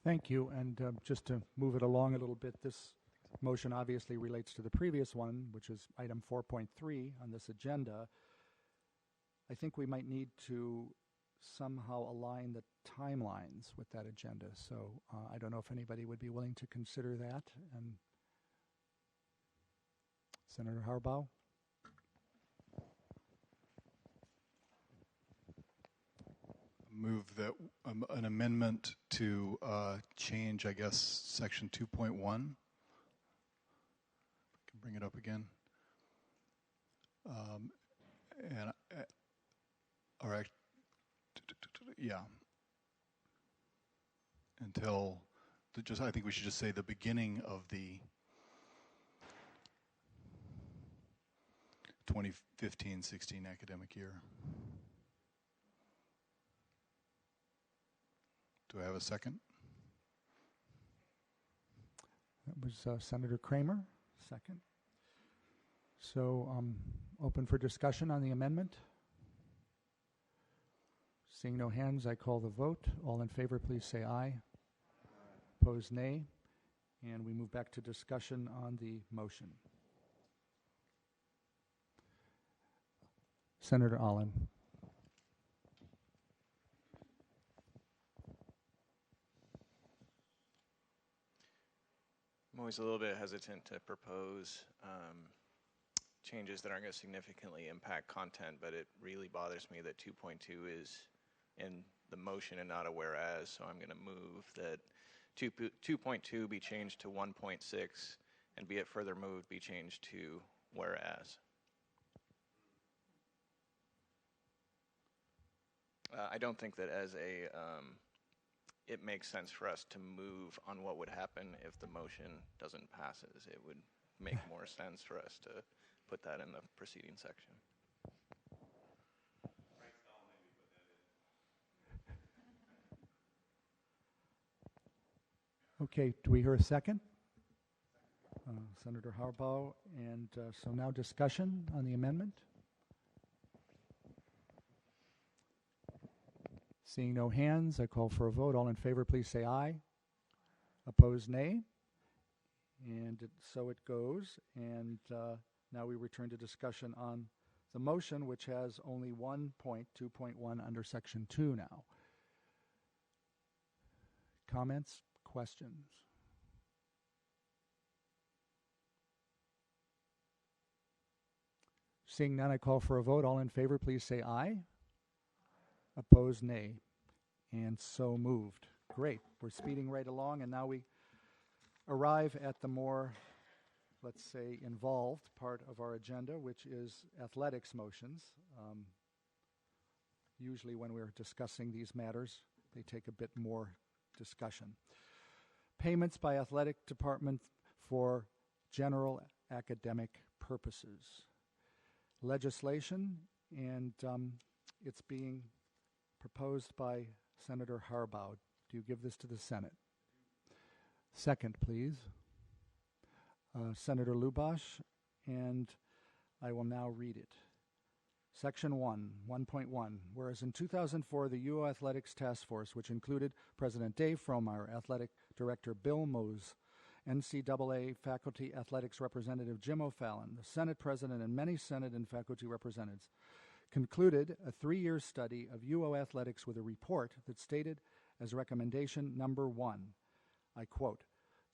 Thank you. And just to move it along a little bit, this motion obviously relates to the previous one, which is item 4.3 on this agenda. I think we might need to somehow align the timelines with that agenda. So I don't know if anybody would be willing to consider that. And Senator Harbaugh? Move that an amendment to change, I guess, section 2.1. Can bring it up again. All right. Yeah. Until I think we should just say the beginning of the 2015-16 academic year. Do I have a second? That was Senator Kramer, second. So open for discussion on the amendment. Seeing no hands, I call the vote. All in favor, please say aye. Opposed, nay. And we move back to discussion on the motion. Senator Allen. I'm always a little bit hesitant to propose changes that aren't going to significantly impact content, but it really bothers me that 2.2 is in the motion and not a whereas, so I'm going to move that 2.2 be changed to 1.6, and be it further moved be changed to whereas. I don't think that as a it makes sense for us to move on what would happen if the motion doesn't passes. It would make more sense for us to put that in the preceding section. Okay, do we hear a second? Senator Harbaugh, and so now discussion on the amendment. Seeing no hands, I call for a vote. All in favor, please say aye. Opposed, nay. And so it goes. And now we return to discussion on the motion, which has only 1.2.1 under Section 2 now. Comments, questions? Seeing none, I call for a vote. All in favor, please say aye. Opposed, nay. And so moved. Great. We're speeding right along, and now we arrive at the more, let's say, involved part of our agenda, which is athletics motions. Usually when we're discussing these matters, they take a bit more discussion. Payments by athletic department for general academic purposes. Legislation, and it's being proposed by Senator Harbaugh. Do you give this to the Senate? Second, please. Senator Lubash, and I will now read it. Section 1.1. Whereas in 2004, the UO Athletics Task Force, which included President Dave Fromeyer, Athletic Director Bill Mose, NCAA Faculty Athletics Representative Jim O'Fallon, the Senate President, and many Senate and faculty representatives, concluded a 3-year study of UO athletics with a report that stated as recommendation number 1, I quote,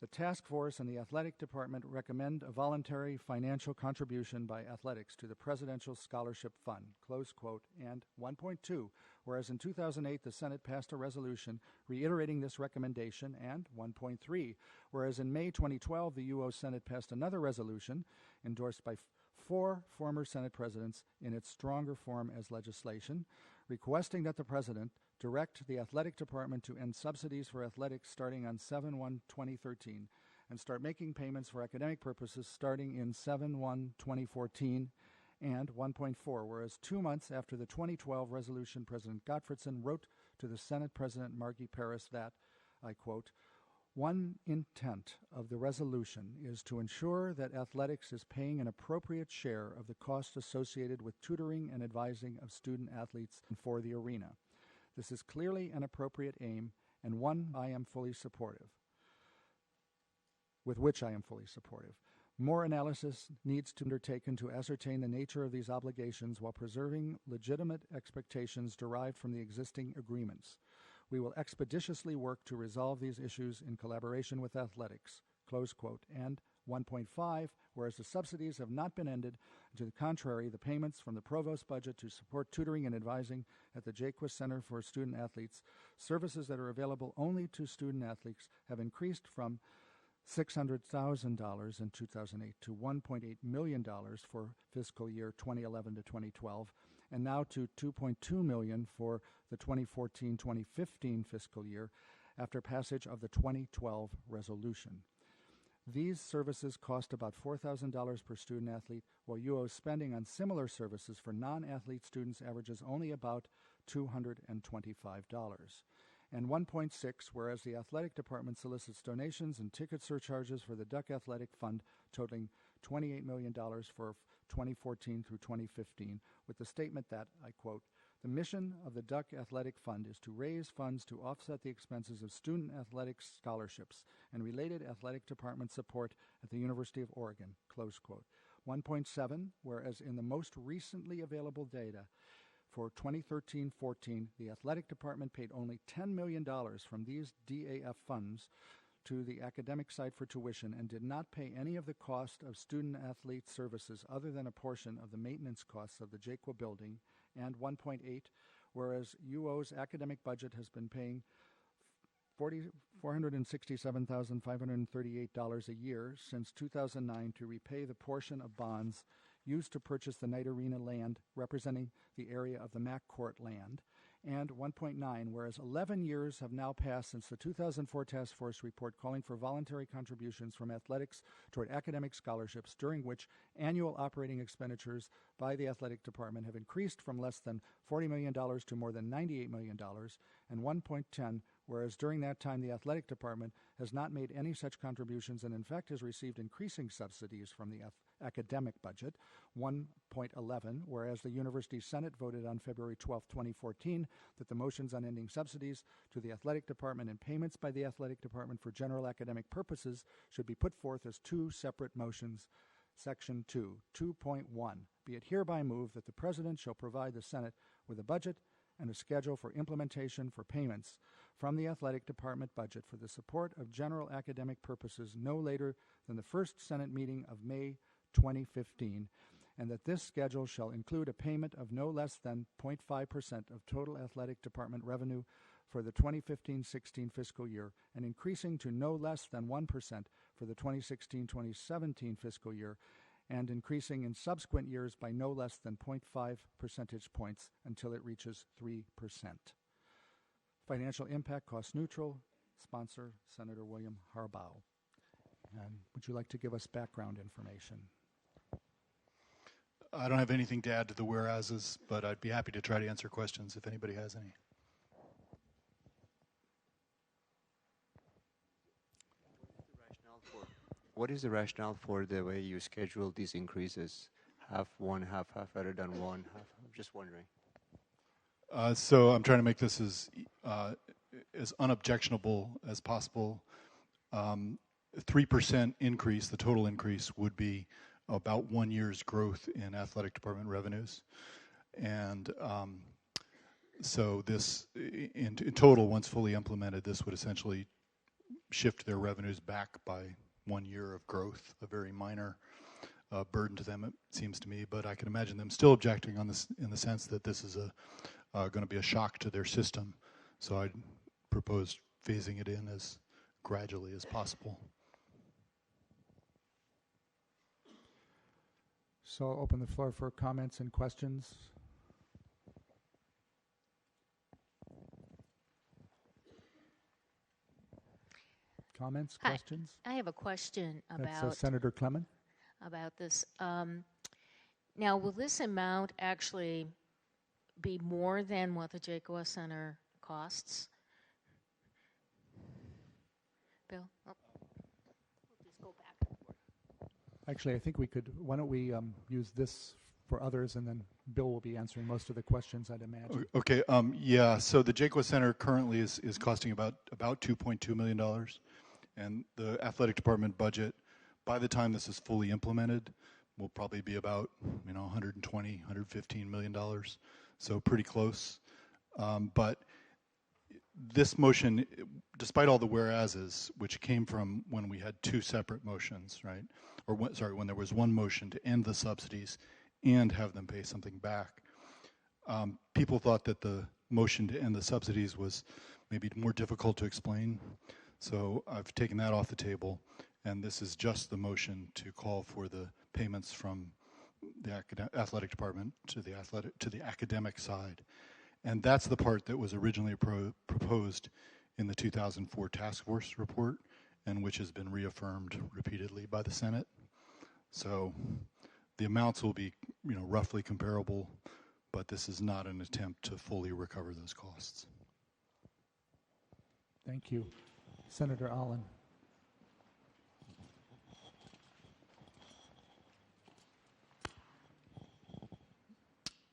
"The task force and the athletic department recommend a voluntary financial contribution by athletics to the Presidential Scholarship Fund," close quote, and 1.2, whereas in 2008 the Senate passed a resolution reiterating this recommendation, and 1.3, whereas in May 2012 the UO Senate passed another resolution endorsed by 4 former Senate presidents in its stronger form as legislation, requesting that the President direct the athletic department to end subsidies for athletics starting on 7/1/2013 and start making payments for academic purposes starting in 7/1/2014, and 1.4, whereas 2 months after the 2012 resolution, President Gottfredson wrote to the Senate President Margie Paris that, I quote, "One intent of the resolution is to ensure that athletics is paying an appropriate share of the cost associated with tutoring and advising of student athletes for the arena. This is clearly an appropriate aim and one I am fully supportive, with which I am fully supportive. More analysis needs to be undertaken to ascertain the nature of these obligations while preserving legitimate expectations derived from the existing agreements. We will expeditiously work to resolve these issues in collaboration with athletics," close quote, and 1.5, whereas the subsidies have not been ended, to the contrary, the payments from the provost budget to support tutoring and advising at the Jaquist Center for Student Athletes, services that are available only to student athletes, have increased from $600,000 in 2008 to $1.8 million for fiscal year 2011 to 2012, and now to $2.2 million for the 2014-2015 fiscal year after passage of the 2012 resolution. These services cost about $4,000 per student athlete, while UO's spending on similar services for non-athlete students averages only about $225. And 1.6, whereas the athletic department solicits donations and ticket surcharges for the Duck Athletic Fund totaling $28 million for 2014 through 2015, with the statement that, I quote, "The mission of the Duck Athletic Fund is to raise funds to offset the expenses of student athletic scholarships and related athletic department support at the University of Oregon," close quote. 1.7, whereas in the most recently available data for 2013-14, the athletic department paid only $10 million from these DAF funds to the academic side for tuition and did not pay any of the cost of student-athlete services other than a portion of the maintenance costs of the Jaquo building, and 1.8, whereas UO's academic budget has been paying $467,538 a year since 2009 to repay the portion of bonds used to purchase the Knight Arena land representing the area of the Mac Court land, And 1.9, whereas 11 years have now passed since the 2004 Task Force report calling for voluntary contributions from athletics toward academic scholarships, during which annual operating expenditures by the athletic department have increased from less than $40 million to more than $98 million, and 1.10, whereas during that time the athletic department has not made any such contributions and in fact has received increasing subsidies from the academic budget. 1.11, whereas the University Senate voted on February 12, 2014, that the motions on ending subsidies to the athletic department and payments by the athletic department for general academic purposes should be put forth as two separate motions. Section 2, 2.1, be it hereby moved that the President shall provide the Senate with a budget and a schedule for implementation for payments from the athletic department budget for the support of general academic purposes no later than the first Senate meeting of May 2015, and that this schedule shall include a payment of no less than 0.5% of total athletic department revenue for the 2015-16 fiscal year, and increasing to no less than 1% for the 2016-2017 fiscal year, and increasing in subsequent years by no less than 0.5 percentage points until it reaches 3%. Financial impact, cost neutral. Sponsor, Senator William Harbaugh. And would you like to give us background information? I don't have anything to add to the whereases, but I'd be happy to try to answer questions if anybody has any. What is the rationale for the way you schedule these increases? Half one, half rather than one half? I'm just wondering. So I'm trying to make this as unobjectionable as possible. 3% increase, the total increase, would be about 1 year's growth in athletic department revenues. And so this, in total, once fully implemented, this would essentially shift their revenues back by 1 year of growth, a very minor burden to them, it seems to me. But I can imagine them still objecting on this in the sense that this is going to be a shock to their system. So I'd propose phasing it in as gradually as possible. So I'll open the floor for comments and questions. Comments, questions? I have a question That's about Senator Clement. about this. Now, will this amount actually be more than what the Jacoa Center costs? Bill? Oh. We'll just go back and forth. Actually, I think we could, why don't we use this for others, and then Bill will be answering most of the questions, I'd imagine. Okay, yeah, so the Jacoa Center currently is costing about $2.2 million. And the athletic department budget, by the time this is fully implemented, will probably be about $115 million. So pretty close. But this motion, despite all the whereases, which came from when we had two separate motions, right? Or when there was one motion to end the subsidies and have them pay something back. People thought that the motion to end the subsidies was maybe more difficult to explain. So I've taken that off the table, and this is just the motion to call for the payments from the athletic department to the academic side. And that's the part that was originally proposed in the 2004 Task Force report, and which has been reaffirmed repeatedly by the Senate. So the amounts will be, roughly comparable, but this is not an attempt to fully recover those costs. Thank you. Senator Allen.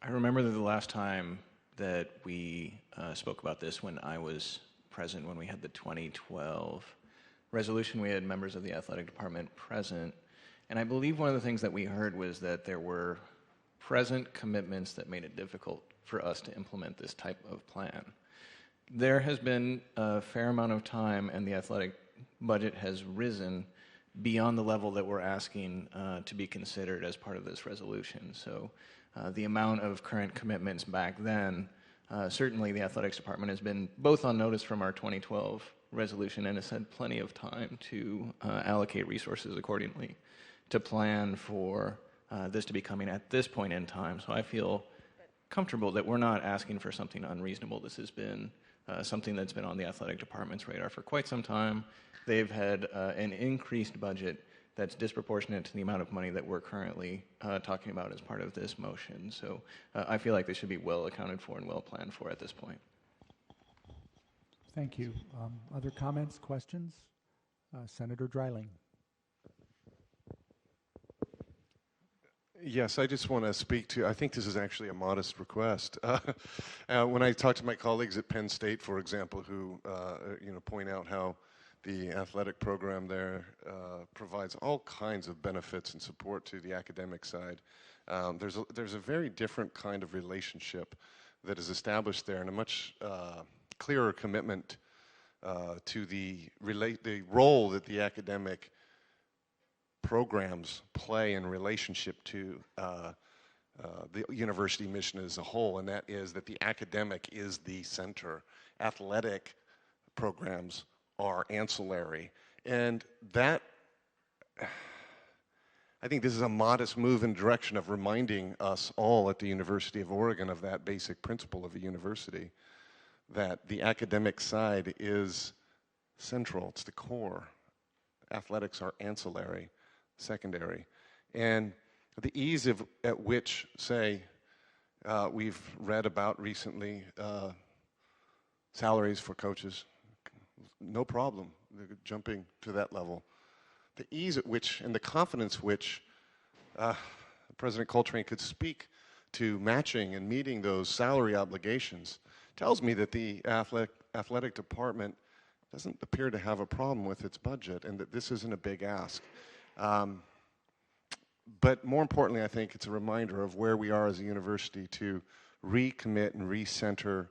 I remember that the last time that we spoke about this, when I was present, when we had the 2012 resolution, we had members of the athletic department present. And I believe one of the things that we heard was that there were present commitments that made it difficult for us to implement this type of plan. There has been a fair amount of time, and the athletic budget has risen beyond the level that we're asking to be considered as part of this resolution. So the amount of current commitments back then, certainly the athletics department has been both on notice from our 2012 resolution and has had plenty of time to allocate resources accordingly to plan for this to be coming at this point in time. So I feel comfortable that we're not asking for something unreasonable. This has been something that's been on the athletic department's radar for quite some time. They've had an increased budget that's disproportionate to the amount of money that we're currently talking about as part of this motion. So I feel like this should be well accounted for and well planned for at this point. Thank you. Other comments, questions? Senator Dreiling. Yes, I just want to speak to, I think this is actually a modest request. When I talk to my colleagues at Penn State, for example, who point out how the athletic program there provides all kinds of benefits and support to the academic side, there's a very different kind of relationship that is established there, and a much clearer commitment to the role that the academic programs play in relationship to the university mission as a whole, and that is that the academic is the center. Athletic programs are ancillary. And that, I think this is a modest move in the direction of reminding us all at the University of Oregon of that basic principle of a university, that the academic side is central, it's the core. Athletics are ancillary, secondary. And the ease at which, say, we've read about recently salaries for coaches, no problem, they're jumping to that level. The ease at which and the confidence which President Coltrane could speak to matching and meeting those salary obligations tells me that the athletic department doesn't appear to have a problem with its budget, and that this isn't a big ask. But more importantly, I think it's a reminder of where we are as a university to recommit and recenter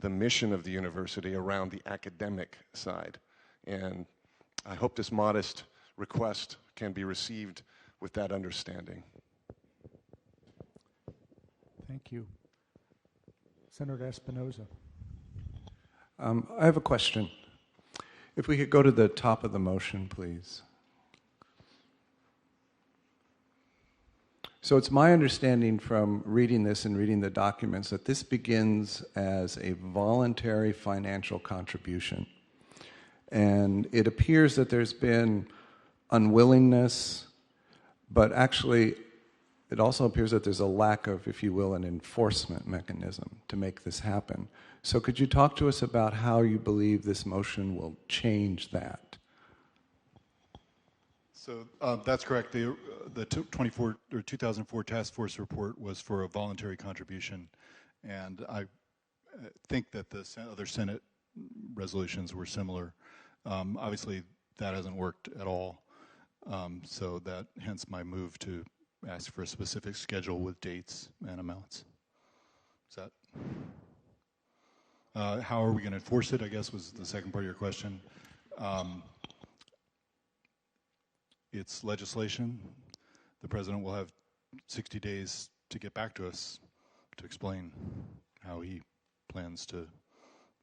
the mission of the university around the academic side. And I hope this modest request can be received with that understanding. Thank you. Senator Espinoza. I have a question. If we could go to the top of the motion, please. So it's my understanding from reading this and reading the documents that this begins as a voluntary financial contribution. And it appears that there's been unwillingness, but actually it also appears that there's a lack of, if you will, an enforcement mechanism to make this happen. So could you talk to us about how you believe this motion will change that? So that's correct. The 2004 task force report was for a voluntary contribution, and I think that the other Senate resolutions were similar. Obviously, that hasn't worked at all, so that hence my move to ask for a specific schedule with dates and amounts. Is that? How are we going to enforce it, I guess, was the second part of your question. It's legislation. The president will have 60 days to get back to us to explain how he plans to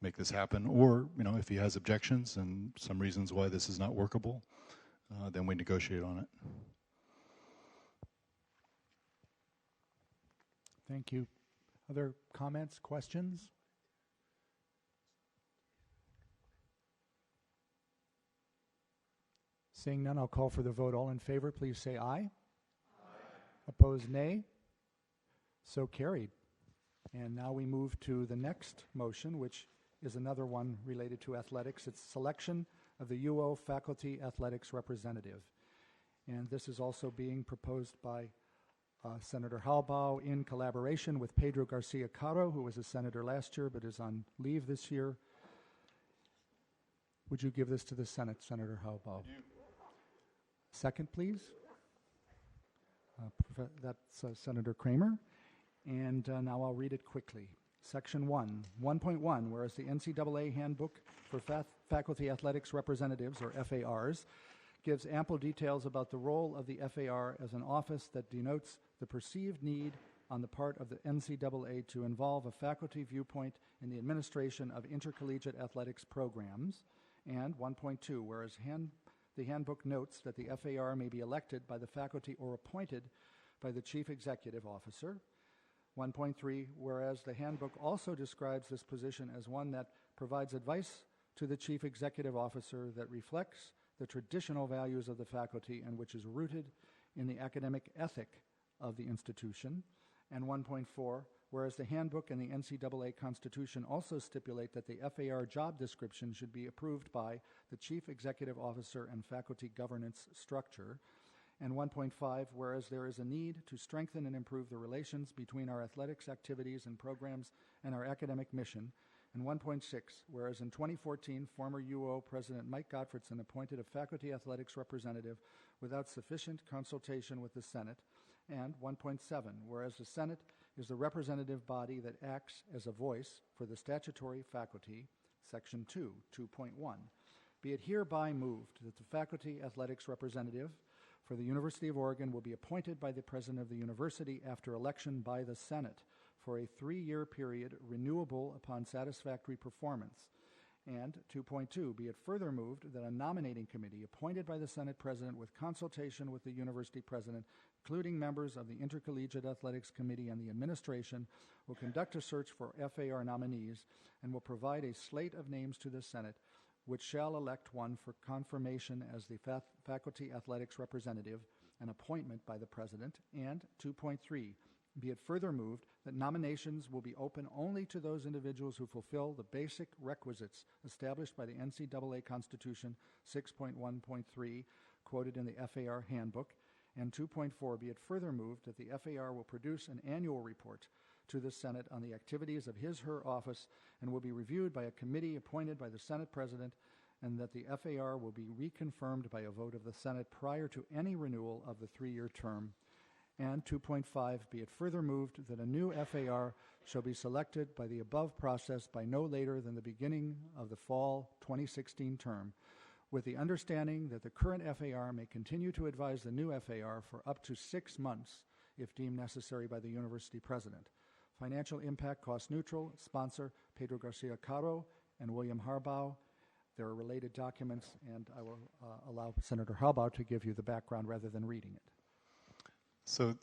make this happen. Or, if he has objections and some reasons why this is not workable, then we negotiate on it. Thank you. Other comments, questions? Seeing none, I'll call for the vote. All in favor, please say aye. Aye. Opposed, nay. So carried. And now we move to the next motion, which is another one related to athletics. It's selection of the UO faculty athletics representative. And this is also being proposed by Senator Halbau in collaboration with Pedro Garcia Caro, who was a senator last year but is on leave this year. Would you give this to the Senate, Senator Halbau? Second, please. That's Senator Kramer. And now I'll read it quickly. Section 1.1, whereas the NCAA Handbook for Faculty Athletics Representatives, or FARs, gives ample details about the role of the FAR as an office that denotes the perceived need on the part of the NCAA to involve a faculty viewpoint in the administration of intercollegiate athletics programs. And 1.2, whereas the handbook notes that the FAR may be elected by the faculty or appointed by the chief executive officer. 1.3, whereas the handbook also describes this position as one that provides advice to the chief executive officer that reflects the traditional values of the faculty and which is rooted in the academic ethic of the institution. And 1.4, whereas the handbook and the NCAA Constitution also stipulate that the FAR job description should be approved by the chief executive officer and faculty governance structure. And 1.5, whereas there is a need to strengthen and improve the relations between our athletics activities and programs and our academic mission. And 1.6, whereas in 2014, former UO President Mike Gottfredson appointed a faculty athletics representative without sufficient consultation with the Senate. And 1.7, whereas the Senate is the representative body that acts as a voice for the statutory faculty, Section 2, 2.1. Be it hereby moved that the faculty athletics representative for the University of Oregon will be appointed by the president of the university after election by the Senate for a 3-year period renewable upon satisfactory performance. And 2.2, be it further moved that a nominating committee appointed by the Senate president with consultation with the university president, including members of the Intercollegiate Athletics Committee and the administration, will conduct a search for FAR nominees and will provide a slate of names to the Senate, which shall elect one for confirmation as the faculty athletics representative, an appointment by the president. And 2.3, be it further moved that nominations will be open only to those individuals who fulfill the basic requisites established by the NCAA Constitution 6.1.3, quoted in the FAR handbook. And 2.4, be it further moved that the FAR will produce an annual report to the Senate on the activities of his/her office and will be reviewed by a committee appointed by the Senate president, and that the FAR will be reconfirmed by a vote of the Senate prior to any renewal of the 3-year term. And 2.5, be it further moved that a new FAR shall be selected by the above process by no later than the beginning of the fall 2016 term, with the understanding that the current FAR may continue to advise the new FAR for up to 6 months if deemed necessary by the university president. Financial impact, cost neutral, sponsor Pedro Garcia Caro and William Harbaugh. There are related documents, and I will allow Senator Harbaugh to give you the background rather than reading it. So,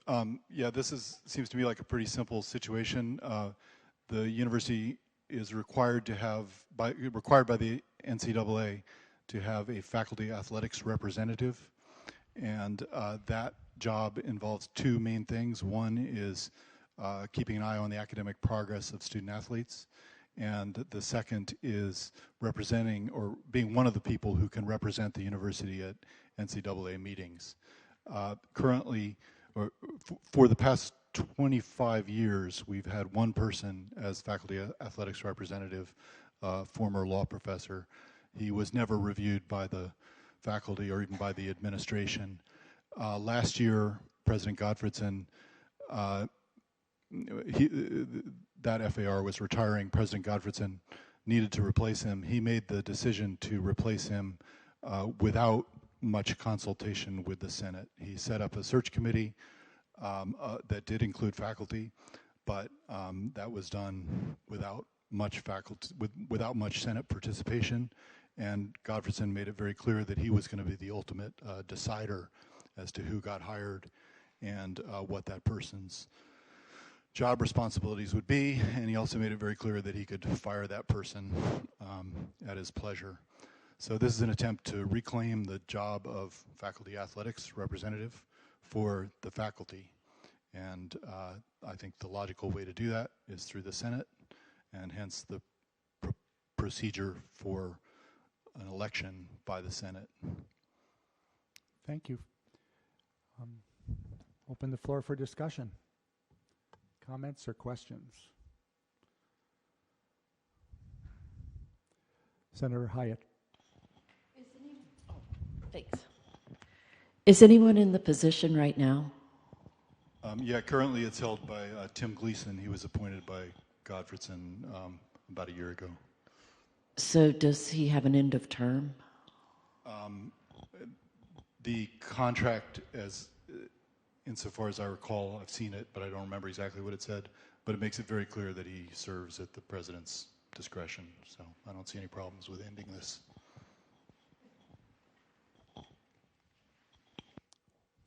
this seems to me like a pretty simple situation. The university is required by the NCAA to have a faculty athletics representative, and that job involves 2 main things. One is keeping an eye on the academic progress of student athletes, and the second is representing or being one of the people who can represent the university at NCAA meetings. Currently, or for the past 25 years, we've had one person as faculty athletics representative, former law professor. He was never reviewed by the faculty or even by the administration. Last year, President Gottfredson, that FAR was retiring. President Gottfredson needed to replace him. He made the decision to replace him without much consultation with the Senate. He set up a search committee that did include faculty, but that was done without much without much Senate participation. And Gottfredson made it very clear that he was going to be the ultimate decider as to who got hired and what that person's job responsibilities would be. And he also made it very clear that he could fire that person at his pleasure. So this is an attempt to reclaim the job of faculty athletics representative for the faculty. And I think the logical way to do that is through the Senate, and hence the procedure for an election by the Senate. Thank you. Open the floor for discussion. Comments or questions? Senator Hyatt. Thanks. Is anyone in the position right now? Currently it's held by Tim Gleason. He was appointed by Gottfredson about a year ago. So does he have an end of term? The contract, insofar as I recall, I've seen it, but I don't remember exactly what it said, but it makes it very clear that he serves at the president's discretion. So I don't see any problems with ending this.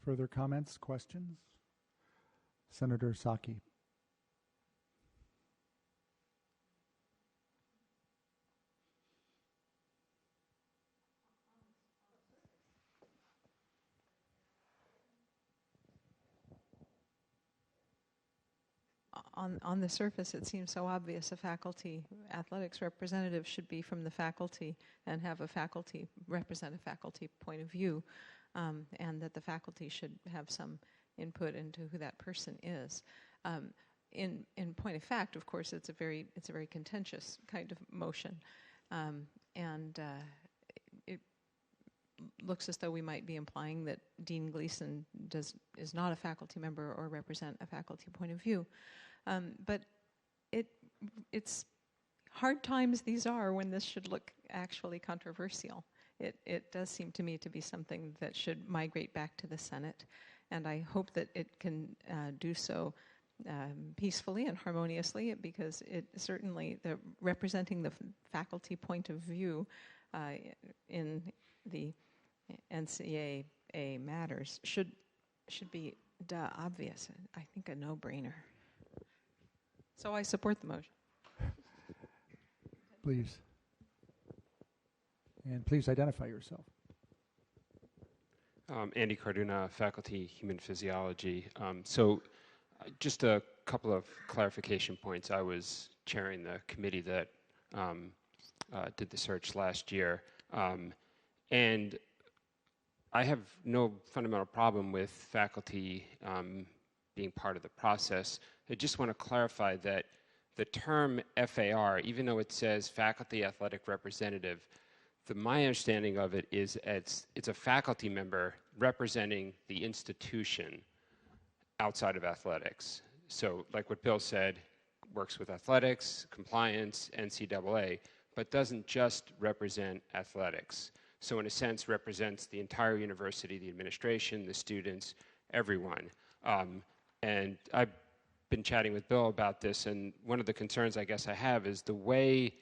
Further comments, questions? Senator Psaki. on the surface, it seems so obvious. A faculty athletics representative should be from the faculty and have a faculty represent a faculty point of view, and that the faculty should have some input into who that person is. In point of fact, of course, it's a very contentious kind of motion, and it looks as though we might be implying that Dean Gleason is not a faculty member or represent a faculty point of view. But it's hard times these are when this should look actually controversial. It does seem to me to be something that should migrate back to the Senate, and I hope that it can do so peacefully and harmoniously, because it certainly, representing the faculty point of view in the NCAA matters should be obvious. I think a no-brainer. So I support the motion. Please. And please identify yourself. Andy Carduna, Faculty Human Physiology. Just a couple of clarification points. I was chairing the committee that did the search last year. And I have no fundamental problem with faculty being part of the process. I just want to clarify that the term FAR, even though it says faculty athletic representative, my understanding of it is it's a faculty member representing the institution outside of athletics. So like what Bill said, works with athletics, compliance, NCAA, but doesn't just represent athletics. So in a sense represents the entire university, the administration, the students, everyone. And I've been chatting with Bill about this, and one of the concerns I guess I have is the way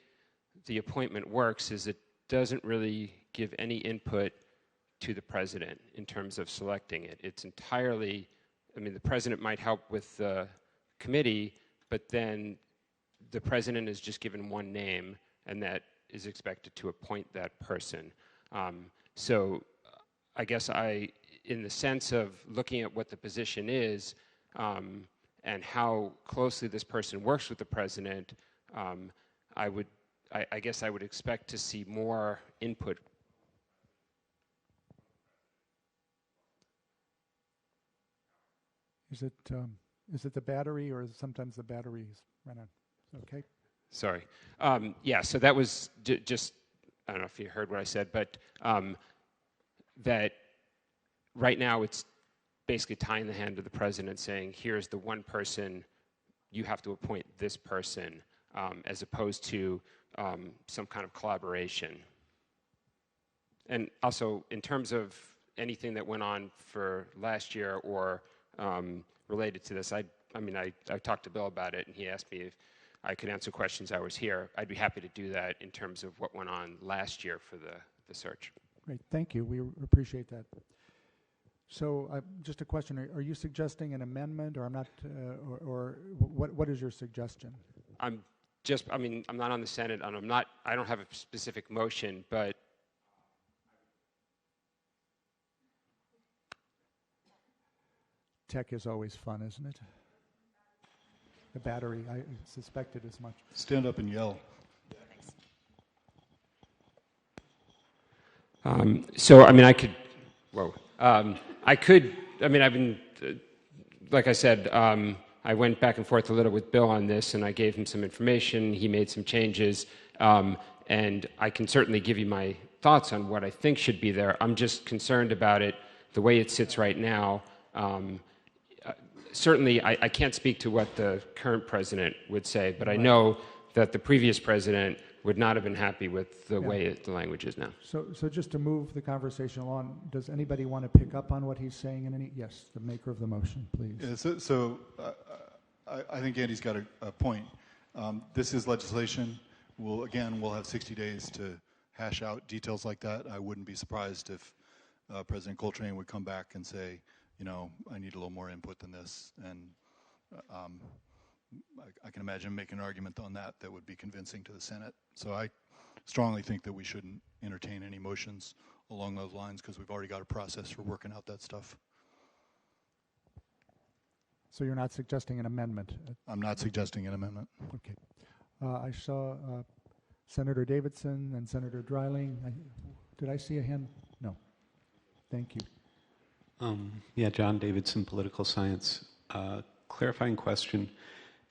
the appointment works is it doesn't really give any input to the president in terms of selecting it. It's entirely, the president might help with the committee, but then the president is just given one name, and that is expected to appoint that person. So I guess in the sense of looking at what the position is and how closely this person works with the president, I guess I would expect to see more input. Is it the battery, or sometimes the batteries run out? Okay. Sorry. Yeah, so that was just, I don't know if you heard what I said, but that right now it's basically tying the hand of the president saying, here's the one person, you have to appoint this person, as opposed to some kind of collaboration. And also, in terms of anything that went on for last year or related to this, I talked to Bill about it, and he asked me if I could answer questions. I was here. I'd be happy to do that in terms of what went on last year for the search. Great, thank you. We appreciate that. So, just a question: Are you suggesting an amendment, or I'm not, or what is your suggestion? I'm not on the Senate, and I don't have a specific motion, but tech is always fun, isn't it? The battery, I suspected as much. Stand up and yell. Like I said, I went back and forth a little with Bill on this, and I gave him some information. He made some changes, and I can certainly give you my thoughts on what I think should be there. I'm just concerned about it, the way it sits right now. Certainly, I can't speak to what the current president would say, but I know that the previous president would not have been happy with the way the language is now. So just to move the conversation along, does anybody want to pick up on what he's saying? Yes, the maker of the motion, please. Yeah, I think Andy's got a point. This is legislation. We'll have 60 days to hash out details like that. I wouldn't be surprised if President Coltrane would come back and say, I need a little more input than this. And I can imagine making an argument on that would be convincing to the Senate. So I strongly think that we shouldn't entertain any motions along those lines, because we've already got a process for working out that stuff. So you're not suggesting an amendment? I'm not suggesting an amendment. Okay. I saw Senator Davidson and Senator Dreiling. Did I see a hand? No. Thank you. Yeah, John Davidson, Political Science. Clarifying question.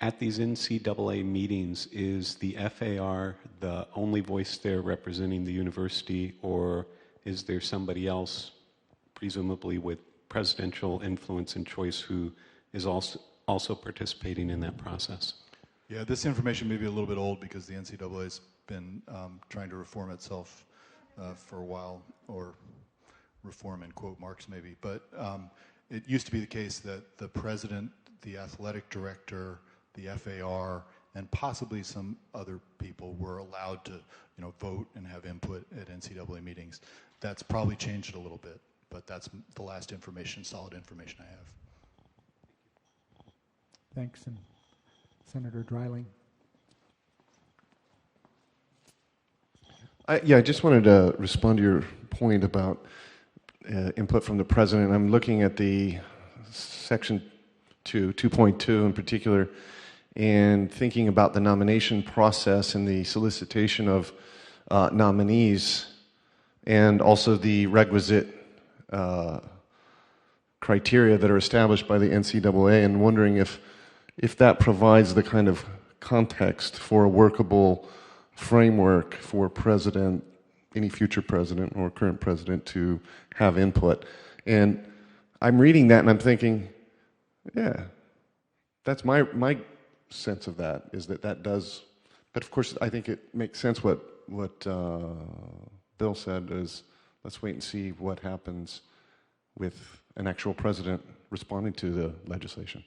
At these NCAA meetings, is the FAR the only voice there representing the university, or is there somebody else, presumably with presidential influence and choice, who is also participating in that process? Yeah, this information may be a little bit old because the NCAA has been trying to reform itself for a while, or reform in quote marks maybe. But it used to be the case that the president, the athletic director, the FAR, and possibly some other people were allowed to, vote and have input at NCAA meetings. That's probably changed a little bit, but that's the last solid information I have. Thanks. And Senator Dreiling. I just wanted to respond to your point about input from the president. I'm looking at the section 2.2 in particular, and thinking about the nomination process and the solicitation of nominees, and also the requisite criteria that are established by the NCAA, and wondering if that provides the kind of context for a workable framework for any future president or current president to have input. And I'm reading that and I'm thinking, yeah, that's my sense of that, is that does, but of course I think it makes sense what Bill said is, let's wait and see what happens with an actual president responding to the legislation,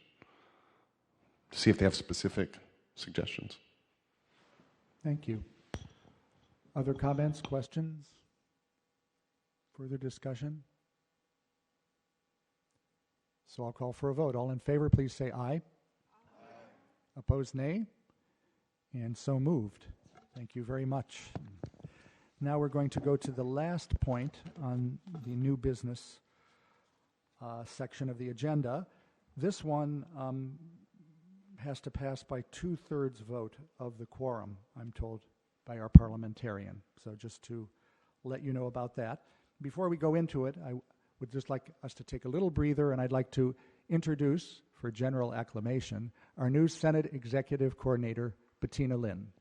to see if they have specific suggestions. Thank you. Other comments, questions? Further discussion? So I'll call for a vote. All in favor, please say aye. Opposed, nay? And so moved. Thank you very much. Now we're going to go to the last point on the new business section of the agenda. This one has to pass by 2/3 vote of the quorum, I'm told, by our parliamentarian. So just to let you know about that. Before we go into it, I would just like us to take a little breather, and I'd like to introduce, for general acclamation, our new Senate Executive Coordinator, Bettina Lin.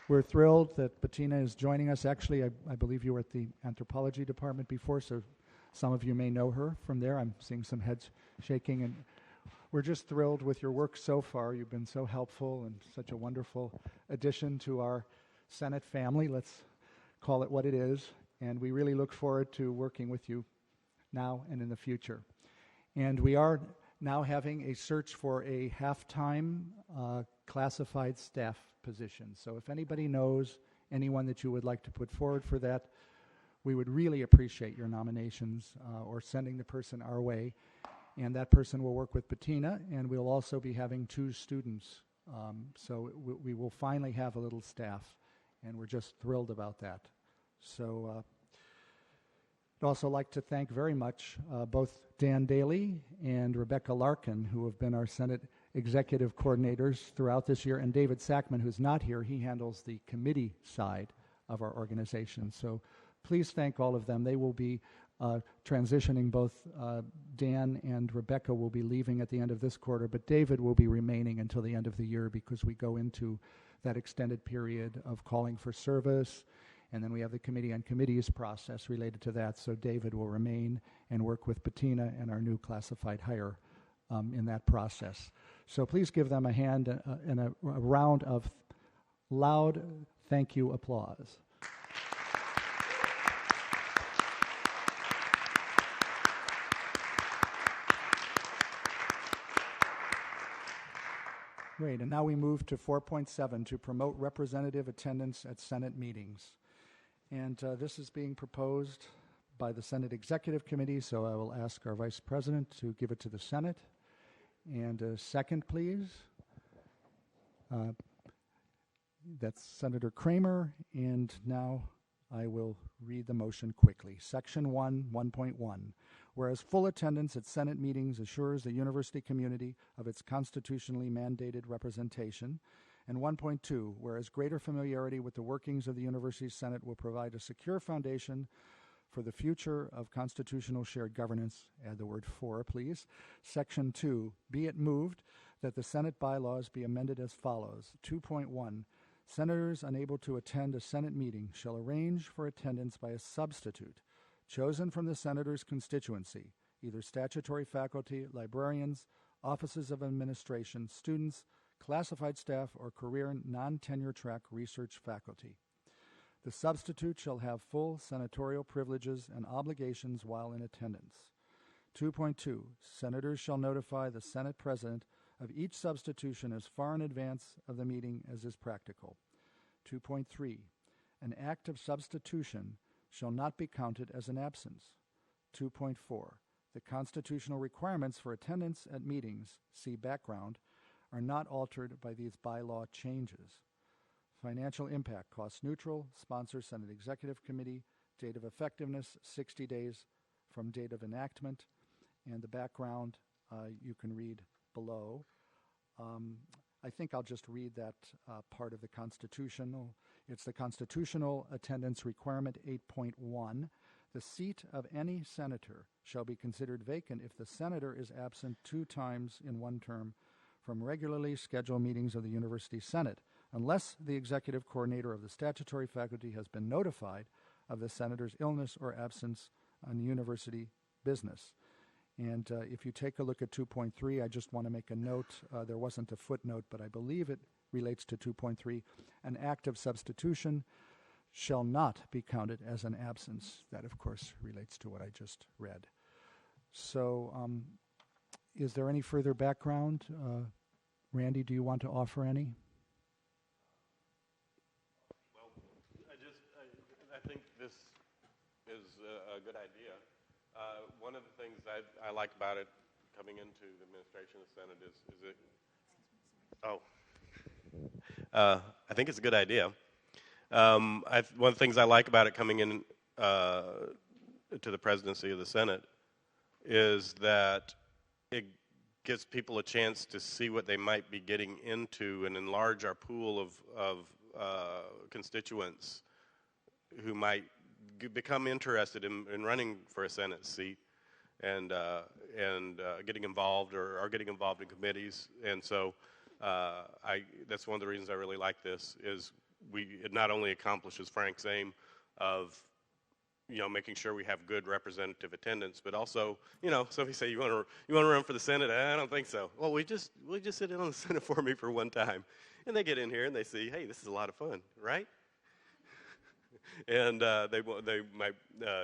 We're thrilled that Bettina is joining us. Actually, I believe you were at the anthropology department before, so some of you may know her from there. I'm seeing some heads shaking, and we're just thrilled with your work so far. You've been so helpful and such a wonderful addition to our Senate family. Let's call it what it is. And we really look forward to working with you now and in the future. And we are now having a search for a half-time classified staff position. So if anybody knows anyone that you would like to put forward for that, we would really appreciate your nominations or sending the person our way. And that person will work with Bettina, and we'll also be having 2 students. So we will finally have a little staff, and we're just thrilled about that. So I'd also like to thank very much both Dan Daly and Rebecca Larkin, who have been our Senate executive coordinators throughout this year, and David Sackman, who's not here. He handles the committee side of our organization. So please thank all of them. They will be transitioning. Both Dan and Rebecca will be leaving at the end of this quarter, but David will be remaining until the end of the year because we go into that extended period of calling for service, and then we have the Committee on Committees process related to that. So David will remain and work with Bettina and our new classified hire in that process. So please give them a hand and a round of loud thank you applause. Great, and now we move to 4.7, to promote representative attendance at Senate meetings. And this is being proposed by the Senate Executive Committee, so I will ask our Vice President to give it to the Senate. And a second, please. That's Senator Kramer, and now I will read the motion quickly. Section 1, 1.1. Whereas full attendance at Senate meetings assures the university community of its constitutionally mandated representation. And 1.2, whereas greater familiarity with the workings of the university's Senate will provide a secure foundation for the future of constitutional shared governance. Add the word "for," please. Section 2, be it moved that the Senate bylaws be amended as follows. 2.1, senators unable to attend a Senate meeting shall arrange for attendance by a substitute chosen from the senator's constituency, either statutory faculty, librarians, offices of administration, students, classified staff, or career non-tenure track research faculty. The substitute shall have full senatorial privileges and obligations while in attendance. 2.2, senators shall notify the Senate president of each substitution as far in advance of the meeting as is practical. 2.3, an act of substitution shall not be counted as an absence. 2.4, the constitutional requirements for attendance at meetings, see background, are not altered by these bylaw changes. Financial impact, cost neutral, sponsor Senate Executive Committee, date of effectiveness, 60 days from date of enactment, and the background you can read below. I think I'll just read that part of the constitutional. It's the constitutional attendance requirement 8.1. The seat of any senator shall be considered vacant if the senator is absent 2 times in one term from regularly scheduled meetings of the University Senate, unless the executive coordinator of the statutory faculty has been notified of the senator's illness or absence on university business. And if you take a look at 2.3, I just want to make a note. There wasn't a footnote, but I believe it relates to 2.3. An act of substitution shall not be counted as an absence. That, of course, relates to what I just read. So is there any further background? Randy, do you want to offer any? Well, I think this is a good idea. One of the things I like about it coming into the administration of the Senate is I think it's a good idea. One of the things I like about it coming in to the presidency of the Senate is that it gives people a chance to see what they might be getting into and enlarge our pool of constituents who might become interested in running for a Senate seat and getting involved or are getting involved in committees. And so that's one of the reasons I really like this is it not only accomplishes Frank's aim of making sure we have good representative attendance, but also, somebody say you want to run for the Senate? I don't think so. Well, we just sit in on the Senate for me for one time, and they get in here and they see, hey, this is a lot of fun, right? And they might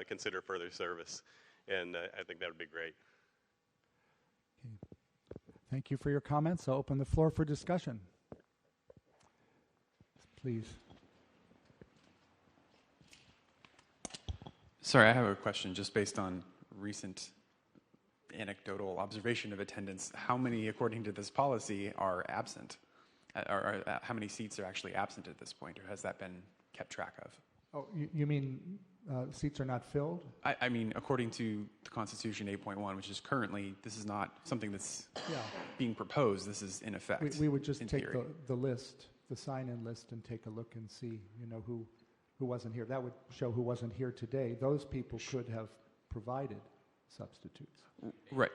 consider further service, and I think that would be great. Okay. Thank you for your comments. I'll open the floor for discussion. Please. Sorry, I have a question just based on recent anecdotal observation of attendance. How many, according to this policy, are absent? Or how many seats are actually absent at this point, or has that been kept track of? Oh, you mean seats are not filled? I mean, according to the Constitution 8.1, which is currently, this is not something that's being proposed. This is in effect. We would just take the list, the sign-in list, and take a look and see, who wasn't here. That would show who wasn't here today. Those people could have provided substitutes. Right.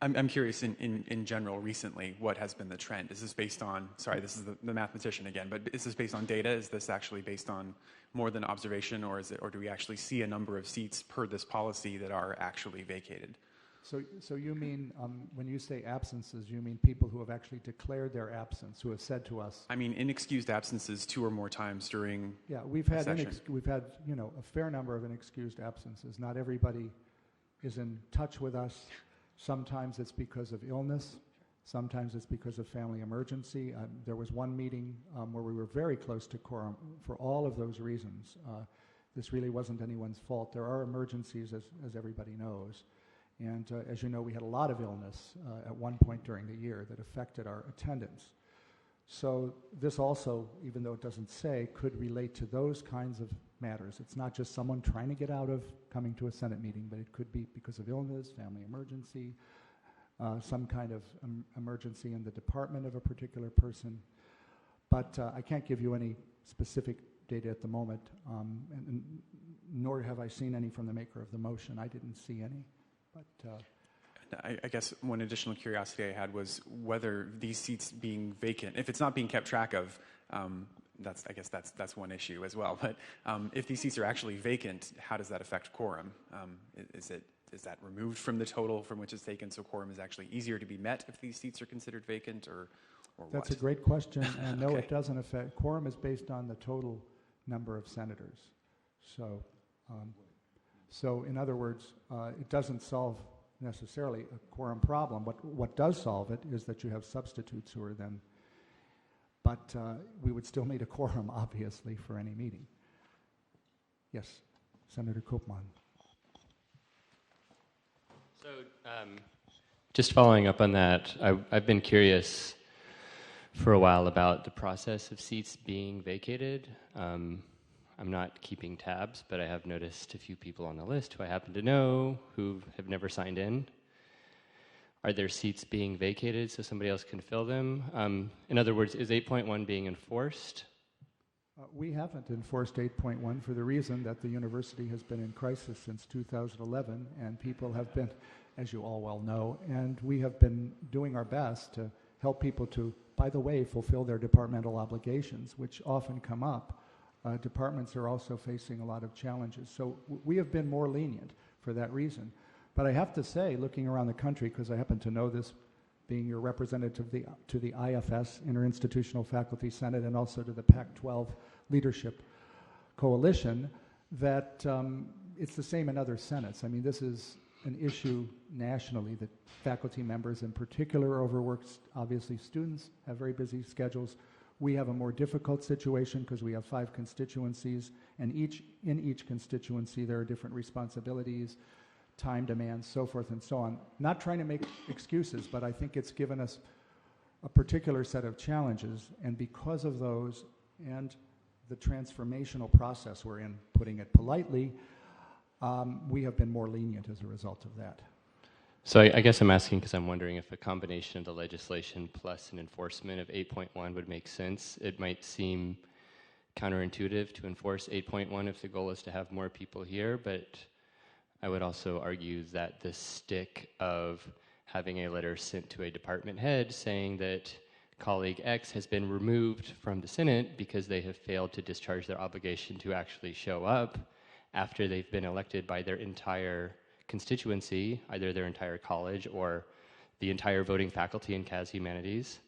I'm curious in general recently what has been the trend. Is this based on, sorry, this is the mathematician again, but is this based on data? Is this actually based on more than observation, or do we actually see a number of seats per this policy that are actually vacated? So you mean, when you say absences, you mean people who have actually declared their absence, who have said to us... I mean inexcused absences 2 or more times during we've had a fair number of inexcused absences. Not everybody is in touch with us. Sometimes it's because of illness. Sometimes it's because of family emergency. There was one meeting where we were very close to quorum for all of those reasons. This really wasn't anyone's fault. There are emergencies, as everybody knows. And as you know, we had a lot of illness at one point during the year that affected our attendance. So this also, even though it doesn't say, could relate to those kinds of matters. It's not just someone trying to get out of coming to a Senate meeting, but it could be because of illness, family emergency, some kind of emergency in the department of a particular person. But I can't give you any specific data at the moment, and nor have I seen any from the maker of the motion. I didn't see any. But I guess one additional curiosity I had was whether these seats being vacant, if it's not being kept track of, I guess that's one issue as well. But if these seats are actually vacant, how does that affect quorum? Is that removed from the total from which it's taken, so quorum is actually easier to be met if these seats are considered vacant, or that's what? a great question, and no, Okay. it doesn't affect. Quorum is based on the total number of senators. So in other words, it doesn't solve necessarily a quorum problem. What does solve it is that you have substitutes who are then, but we would still need a quorum, obviously, for any meeting. Yes, Senator Koopman. So just following up on that, I've been curious for a while about the process of seats being vacated. I'm not keeping tabs, but I have noticed a few people on the list who I happen to know who have never signed in. Are there seats being vacated so somebody else can fill them? In other words, is 8.1 being enforced? We haven't enforced 8.1 for the reason that the university has been in crisis since 2011, and people have been, as you all well know, and we have been doing our best to help people to, by the way, fulfill their departmental obligations, which often come up. Departments are also facing a lot of challenges. So we have been more lenient for that reason. But I have to say, looking around the country, because I happen to know this, being your representative to the IFS, Interinstitutional Faculty Senate, and also to the Pac-12 Leadership Coalition, that it's the same in other senates. I mean, this is an issue nationally that faculty members in particular are overworked. Obviously, students have very busy schedules. We have a more difficult situation because we have 5 constituencies, and in each constituency there are different responsibilities, time demands, so forth and so on. Not trying to make excuses, but I think it's given us a particular set of challenges, and because of those and the transformational process we're in, putting it politely, we have been more lenient as a result of that. So I guess I'm asking because I'm wondering if a combination of the legislation plus an enforcement of 8.1 would make sense. It might seem counterintuitive to enforce 8.1 if the goal is to have more people here, but I would also argue that the stick of having a letter sent to a department head saying that colleague X has been removed from the Senate because they have failed to discharge their obligation to actually show up after they've been elected by their entire constituency, either their entire college or the entire voting faculty in CAS Humanities.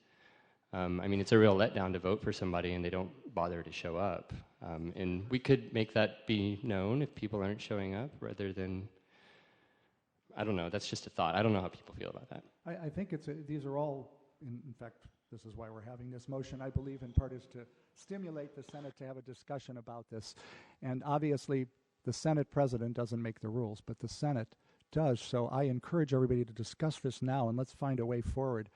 I mean, it's a real letdown to vote for somebody and they don't bother to show up. And we could make that be known if people aren't showing up rather than, I don't know, that's just a thought. I don't know how people feel about that. I think these are all, in fact, this is why we're having this motion, I believe, in part is to stimulate the Senate to have a discussion about this. And obviously, the Senate president doesn't make the rules, but the Senate does. So I encourage everybody to discuss this now, and let's find a way forward.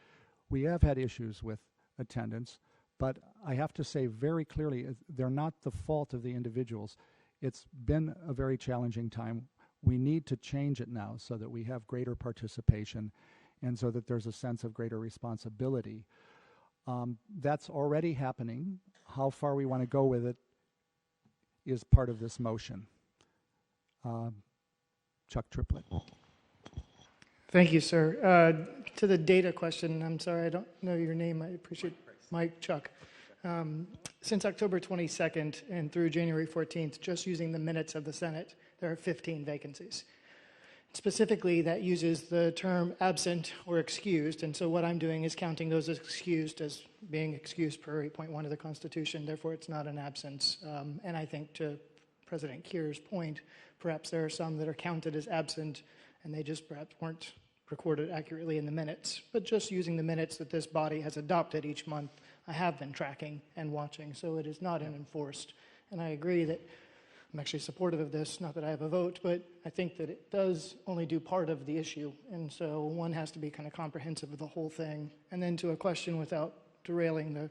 We have had issues with attendance, but I have to say very clearly, they're not the fault of the individuals. It's been a very challenging time. We need to change it now so that we have greater participation and so that there's a sense of greater responsibility. That's already happening. How far we want to go with it is part of this motion. Chuck Triplett. Thank you, sir. To the data question, I'm sorry, I don't know your name. I appreciate Mike, Chuck. Since October 22nd and through January 14th, just using the minutes of the Senate, there are 15 vacancies. Specifically, that uses the term absent or excused, and so what I'm doing is counting those as excused as being excused per 8.1 of the Constitution, therefore it's not an absence. And I think to President Kier's point, perhaps there are some that are counted as absent and they just perhaps weren't recorded accurately in the minutes. But just using the minutes that this body has adopted each month, I have been tracking and watching, so it is not enforced. And I agree that I'm actually supportive of this, not that I have a vote, but I think that it does only do part of the issue. And so one has to be kind of comprehensive of the whole thing. And then to a question without derailing the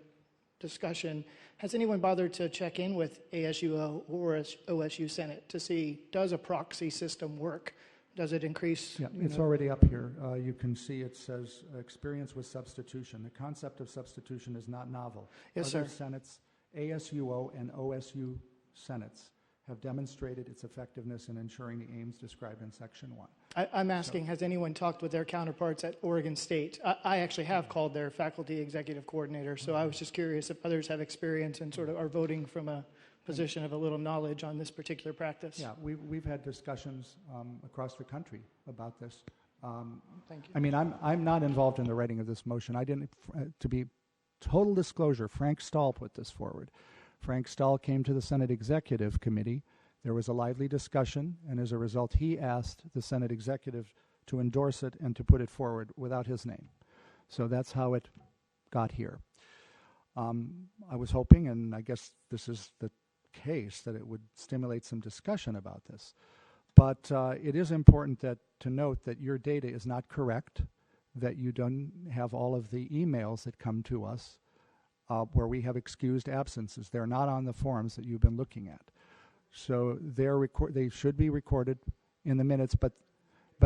discussion. Has anyone bothered to check in with ASUO or OSU Senate to see, does a proxy system work? Does it increase? Yeah, it's already up here. You can see it says experience with substitution. The concept of substitution is not novel. Yes, Other sir. Senates, ASUO and OSU Senates, have demonstrated its effectiveness in ensuring the aims described in Section 1. I'm asking, has anyone talked with their counterparts at Oregon State? I actually have called their faculty executive coordinator, so I was just curious if others have experience and sort of are voting from a position of a little knowledge on this particular practice. Yeah, we've had discussions across the country about this. Thank you. I mean, I'm not involved in the writing of this motion. I didn't, to be total disclosure, Frank Stahl put this forward. Frank Stahl came to the Senate Executive Committee. There was a lively discussion, and as a result, he asked the Senate Executive to endorse it and to put it forward without his name. So that's how it got here. I was hoping, and I guess this is the case, that it would stimulate some discussion about this. But it is important to note that your data is not correct, that you don't have all of the emails that come to us where we have excused absences. They're not on the forms that you've been looking at. So they should be recorded in the minutes, but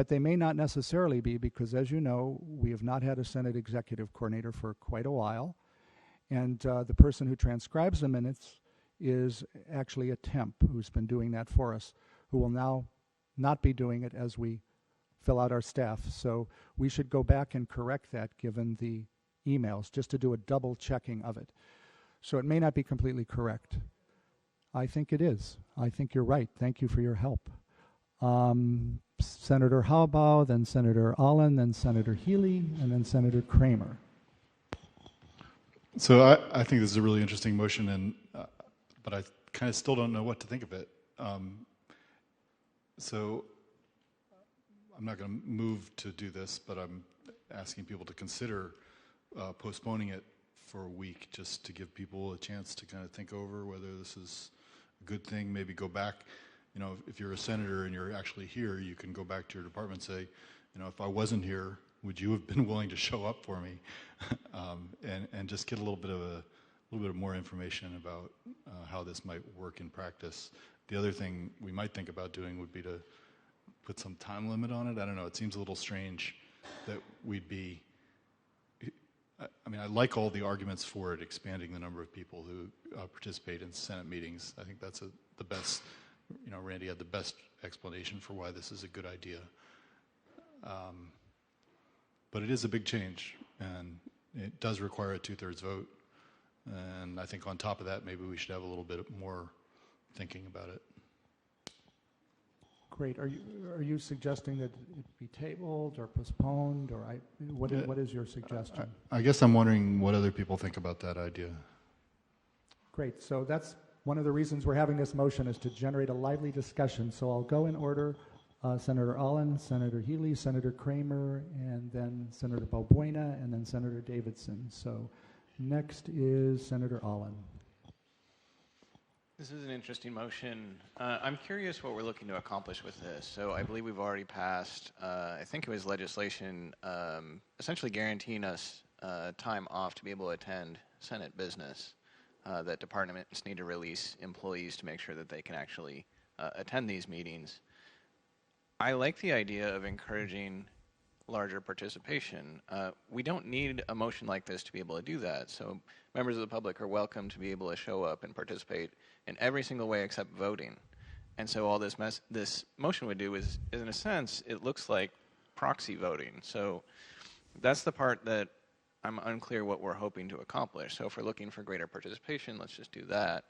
they may not necessarily be, because, as you know, we have not had a Senate Executive Coordinator for quite a while, and the person who transcribes the minutes is actually a temp who's been doing that for us, who will now not be doing it as we fill out our staff. So we should go back and correct that given the emails, just to do a double checking of it. So it may not be completely correct. I think it is. I think you're right. Thank you for your help. Senator Haubaugh, then Senator Allen, then Senator Healy, and then Senator Kramer. So I think this is a really interesting motion, and but I kind of still don't know what to think of it. So I'm not going to move to do this, but I'm asking people to consider postponing it for a week, just to give people a chance to kind of think over whether this is a good thing. Maybe go back, you know, if you're a senator and you're actually here, you can go back to your department and say, you know, if I wasn't here, would you have been willing to show up for me? And just get a little bit more information about how this might work in practice. The other thing we might think about doing would be to put some time limit on it. I don't know, it seems a little strange that we'd be, I mean, I like all the arguments for it, expanding the number of people who participate in Senate meetings. I think that's the best, you know, Randy had the best explanation for why this is a good idea. But it is a big change, and it does require a 2/3 vote. And I think on top of that, maybe we should have a little bit more thinking about it. Great. Are you suggesting that it be tabled or postponed, or what is your suggestion? I guess I'm wondering what other people think about that idea. Great. So that's one of the reasons we're having this motion, is to generate a lively discussion. So I'll go in order. Senator Allen, Senator Healy, Senator Kramer, and then Senator Balbuena, and then Senator Davidson. So next is Senator Allen. This is an interesting motion. I'm curious what we're looking to accomplish with this. So I believe we've already passed, I think it was legislation essentially guaranteeing us time off to be able to attend Senate business, that departments need to release employees to make sure that they can actually attend these meetings. I like the idea of encouraging larger participation. We don't need a motion like this to be able to do that. So members of the public are welcome to be able to show up and participate in every single way except voting. And so all this motion would do is, in a sense, it looks like proxy voting. So that's the part that I'm unclear what we're hoping to accomplish. So if we're looking for greater participation, let's just do that.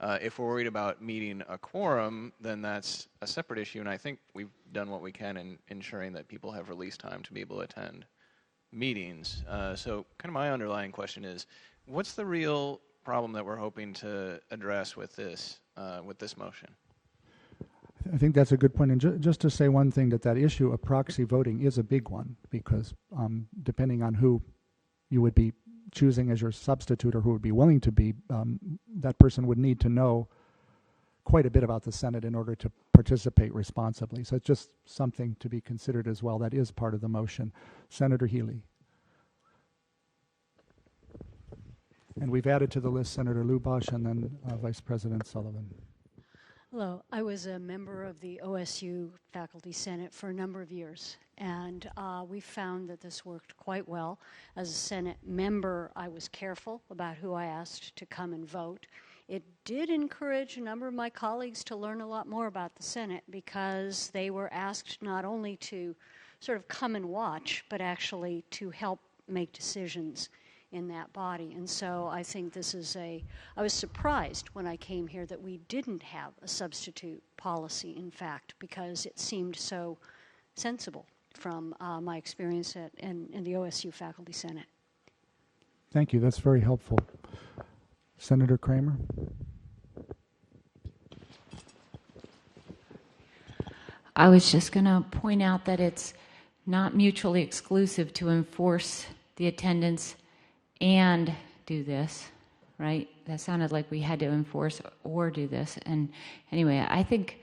If we're worried about meeting a quorum, then that's a separate issue, and I think we've done what we can in ensuring that people have release time to be able to attend meetings. So kind of my underlying question is, what's the real problem that we're hoping to address with this motion? I think that's a good point. And just to say one thing, that issue of proxy voting is a big one, because depending on who you would be choosing as your substitute, or who would be willing to be, that person would need to know quite a bit about the Senate in order to participate responsibly. So it's just something to be considered as well. That is part of the motion. Senator Healy. And we've added to the list Senator Lubash and then Vice President Sullivan. Hello. I was a member of the OSU Faculty Senate for a number of years, and we found that this worked quite well. As a Senate member, I was careful about who I asked to come and vote. It did encourage a number of my colleagues to learn a lot more about the Senate because they were asked not only to sort of come and watch, but actually to help make decisions in that body. And so I think this is I was surprised when I came here that we didn't have a substitute policy, in fact, because it seemed so sensible from my experience in the OSU Faculty Senate. Thank you. That's very helpful. Senator Kramer? I was just going to point out that it's not mutually exclusive to enforce the attendance and do this, right? That sounded like we had to enforce or do this. And anyway, I think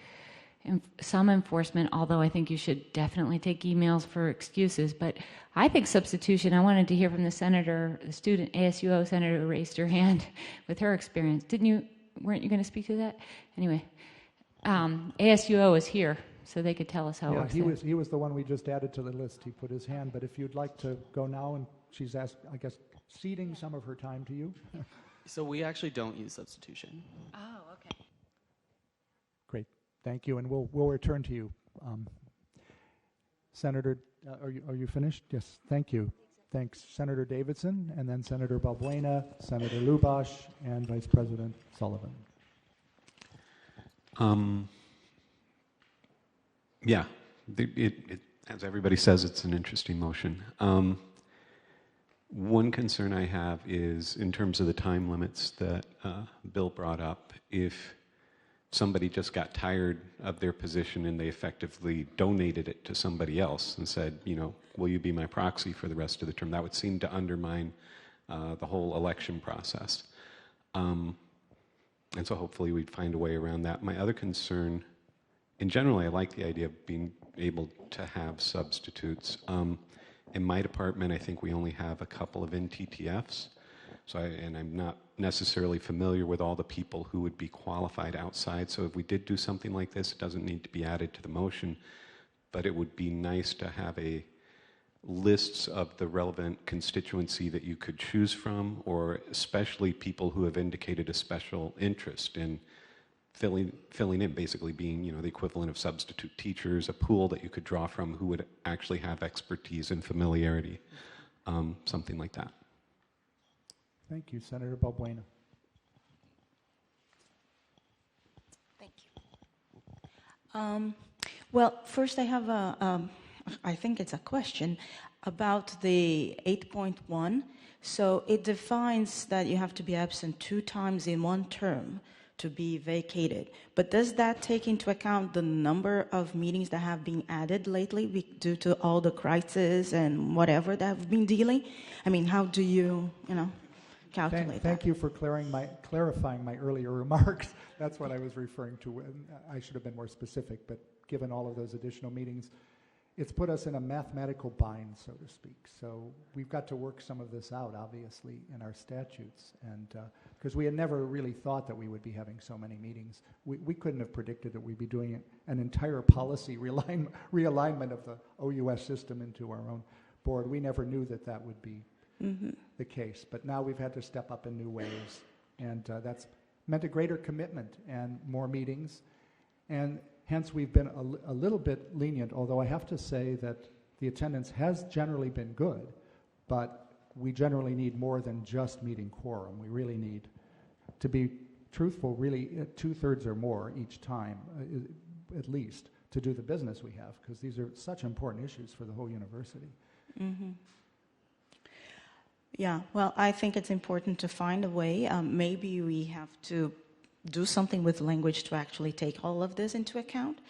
some enforcement, although I think you should definitely take emails for excuses, but I think substitution, I wanted to hear from the senator, the student, ASUO senator who raised her hand with her experience. Weren't you going to speak to that? Anyway, ASUO is here, so they could tell us how it works. He was the one we just added to the list. He put his hand, but if you'd like to go now, and she's asked, I guess, ceding some of her time to you. So we actually don't use substitution. Oh, okay. Great, thank you, and we'll return to you. Senator, are you finished? Yes, thank you. Thanks, Senator Davidson, and then Senator Balbuena, Senator Lubash, and Vice President Sullivan. Yeah, as everybody says, it's an interesting motion. One concern I have is in terms of the time limits that Bill brought up. If somebody just got tired of their position and they effectively donated it to somebody else and said, will you be my proxy for the rest of the term, that would seem to undermine the whole election process. And so hopefully we'd find a way around that. My other concern, in general, I like the idea of being able to have substitutes. In my department, I think we only have a couple of NTTFs, and I'm not necessarily familiar with all the people who would be qualified outside. So if we did do something like this, it doesn't need to be added to the motion, but it would be nice to have lists of the relevant constituency that you could choose from, or especially people who have indicated a special interest in filling in, basically being, the equivalent of substitute teachers, a pool that you could draw from who would actually have expertise and familiarity, something like that. Thank you, Senator Balbuena. Thank you. Well, first I have I think it's a question about the 8.1. So it defines that you have to be absent 2 times in one term to be vacated. But does that take into account the number of meetings that have been added lately due to all the crises and whatever that have been dealing? I mean, how do you, calculate that? Thank you for clarifying my earlier remarks. That's what I was referring to. I should have been more specific, but given all of those additional meetings, it's put us in a mathematical bind, so to speak. So we've got to work some of this out, obviously, in our statutes. And because we had never really thought that we would be having so many meetings. We couldn't have predicted that we'd be doing an entire policy realignment of the OUS system into our own board. We never knew that would be the case. But now we've had to step up in new ways. And that's meant a greater commitment and more meetings. And hence, we've been a little bit lenient, although I have to say that the attendance has generally been good, but we generally need more than just meeting quorum. We really need, to be truthful, really 2/3 or more each time, at least, to do the business we have, because these are such important issues for the whole university. Mm-hmm. Yeah, well, I think it's important to find a way. Maybe we have to do something with language to actually take all of this into account.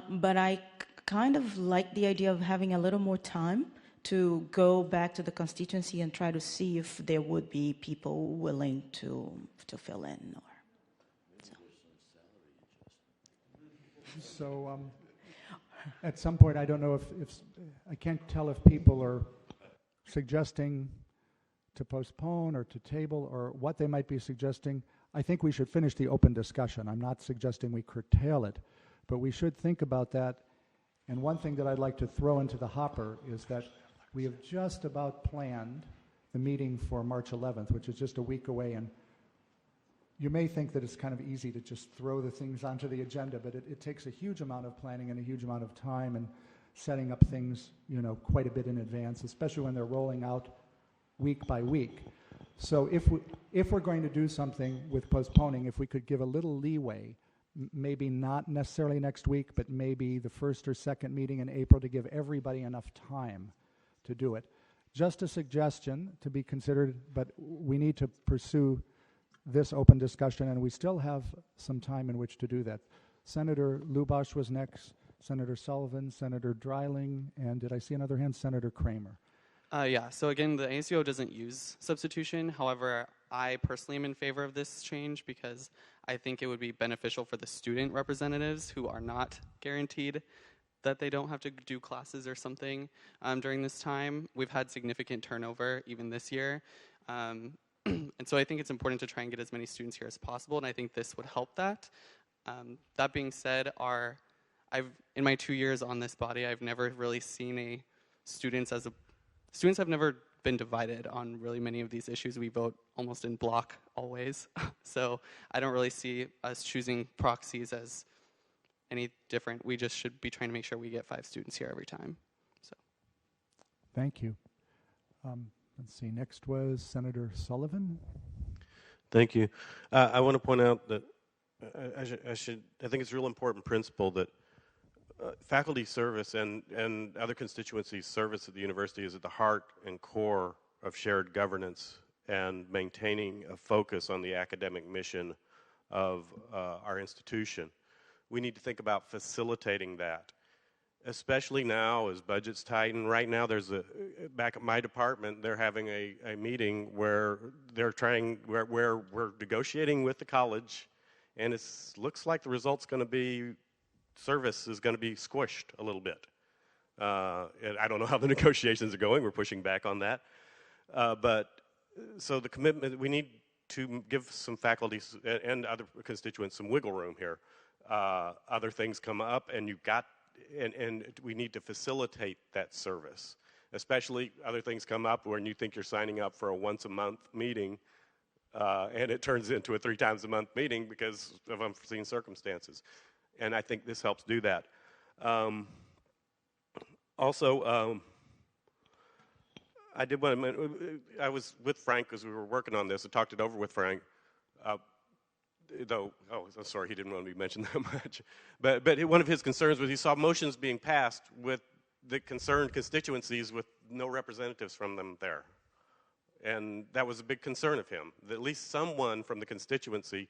But I kind of like the idea of having a little more time to go back to the constituency and try to see if there would be people willing to fill in. So at some point, I don't know if I can't tell if people are suggesting to postpone or to table or what they might be suggesting, I think we should finish the open discussion. I'm not suggesting we curtail it, but we should think about that. And one thing that I'd like to throw into the hopper is that we have just about planned the meeting for March 11th, which is just a week away. And you may think that it's kind of easy to just throw the things onto the agenda, but it takes a huge amount of planning and a huge amount of time and setting up things, quite a bit in advance, especially when they're rolling out week by week. So if we're going to do something with postponing, if we could give a little leeway, maybe not necessarily next week, but maybe the first or second meeting in April to give everybody enough time to do it. Just a suggestion to be considered, but we need to pursue this open discussion, and we still have some time in which to do that. Senator Lubash was next, Senator Sullivan, Senator Dreiling, and did I see another hand? Senator Kramer. Yeah, so again, the ASUO doesn't use substitution. However, I personally am in favor of this change because I think it would be beneficial for the student representatives who are not guaranteed that they don't have to do classes or something during this time. We've had significant turnover even this year. And so I think it's important to try and get as many students here as possible, and I think this would help that. That being said, in my 2 years on this body, I've never really seen students have never been divided on really many of these issues. We vote almost in block always. So I don't really see us choosing proxies as any different. We just should be trying to make sure we get 5 students here every time. So. Thank you. Let's see, next was Senator Sullivan. Thank you. I want to point out that I think it's a real important principle that faculty service and other constituencies' service at the university is at the heart and core of shared governance and maintaining a focus on the academic mission of our institution. We need to think about facilitating that, especially now as budgets tighten. Right now, back at my department, they're having a meeting where where we're negotiating with the college, and it looks like the result's going to be service is going to be squished a little bit. And I don't know how the negotiations are going. We're pushing back on that. So the commitment, we need to give some faculty and other constituents some wiggle room here. Other things come up, and and we need to facilitate that service. Especially other things come up when you think you're signing up for a once-a-month meeting, and it turns into a 3 times a month meeting because of unforeseen circumstances. And I think this helps do that. I was with Frank as we were working on this. I talked it over with Frank. I'm sorry, he didn't want me to mention that much. But one of his concerns was he saw motions being passed with the concerned constituencies with no representatives from them there. And that was a big concern of him, that at least someone from the constituency.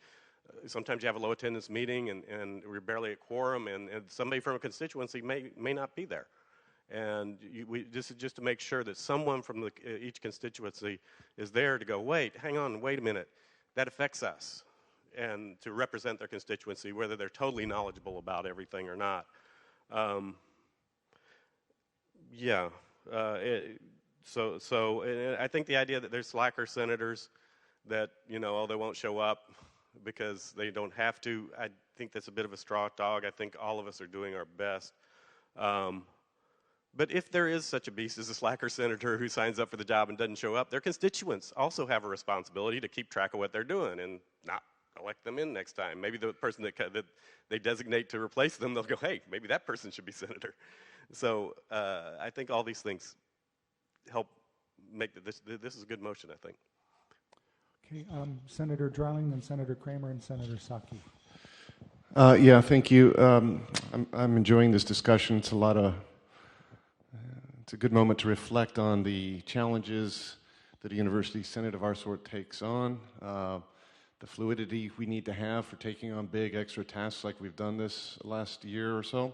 Sometimes you have a low attendance meeting and we're barely at quorum, and somebody from a constituency may not be there. And this is just to make sure that someone from each constituency is there to go, wait a minute, that affects us, and to represent their constituency, whether they're totally knowledgeable about everything or not. So I think the idea that there's slacker senators that, they won't show up because they don't have to, I think that's a bit of a straw dog. I think all of us are doing our best. But if there is such a beast as a slacker senator who signs up for the job and doesn't show up, their constituents also have a responsibility to keep track of what they're doing and not elect them in next time. Maybe the person that they designate to replace them, they'll go, hey, maybe that person should be senator. So I think all these things help make this is a good motion, I think. Okay, Senator Dreiling, then Senator Kramer, and Senator Psaki. Thank you. I'm enjoying this discussion. It's a good moment to reflect on the challenges that a university senate of our sort takes on, the fluidity we need to have for taking on big extra tasks like we've done this last year or so,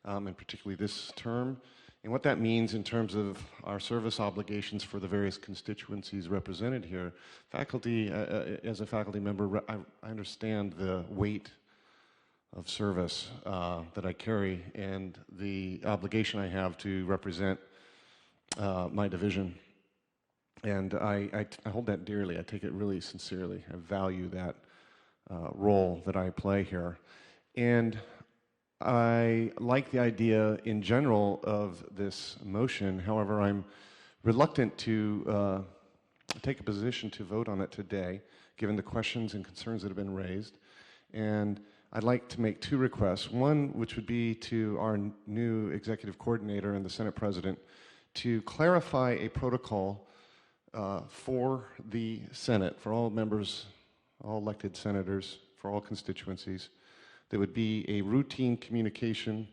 and particularly this term, and what that means in terms of our service obligations for the various constituencies represented here. Faculty, as a faculty member, I understand the weight of service that I carry and the obligation I have to represent my division And I hold that dearly. I take it really sincerely. I value that role that I play here. And I like the idea in general of this motion. However, I'm reluctant to take a position to vote on it today, given the questions and concerns that have been raised. And I'd like to make two requests. One, which would be to our new executive coordinator and the Senate President, to clarify a protocol for the Senate, for all members, all elected senators, for all constituencies. There would be a routine communication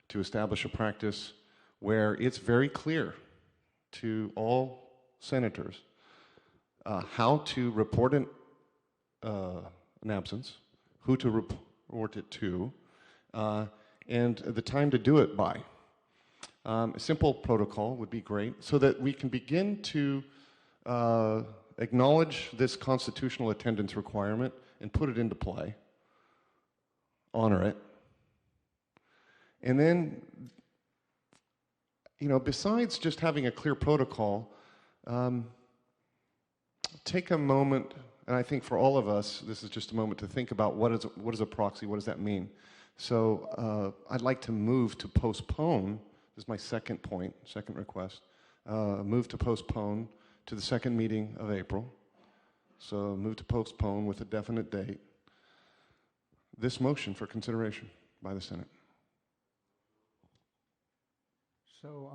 to establish a practice where it's very clear to all senators how to report an absence, who to report it to, and the time to do it by. A simple protocol would be great so that we can begin to acknowledge this constitutional attendance requirement and put it into play, honor it. And then, besides just having a clear protocol, take a moment, and I think for all of us, this is just a moment to think about what is a proxy, what does that mean? So I'd like to move to postpone, this is my second point, second request, move to postpone to the second meeting of April. So move to postpone with a definite date this motion for consideration by the Senate. So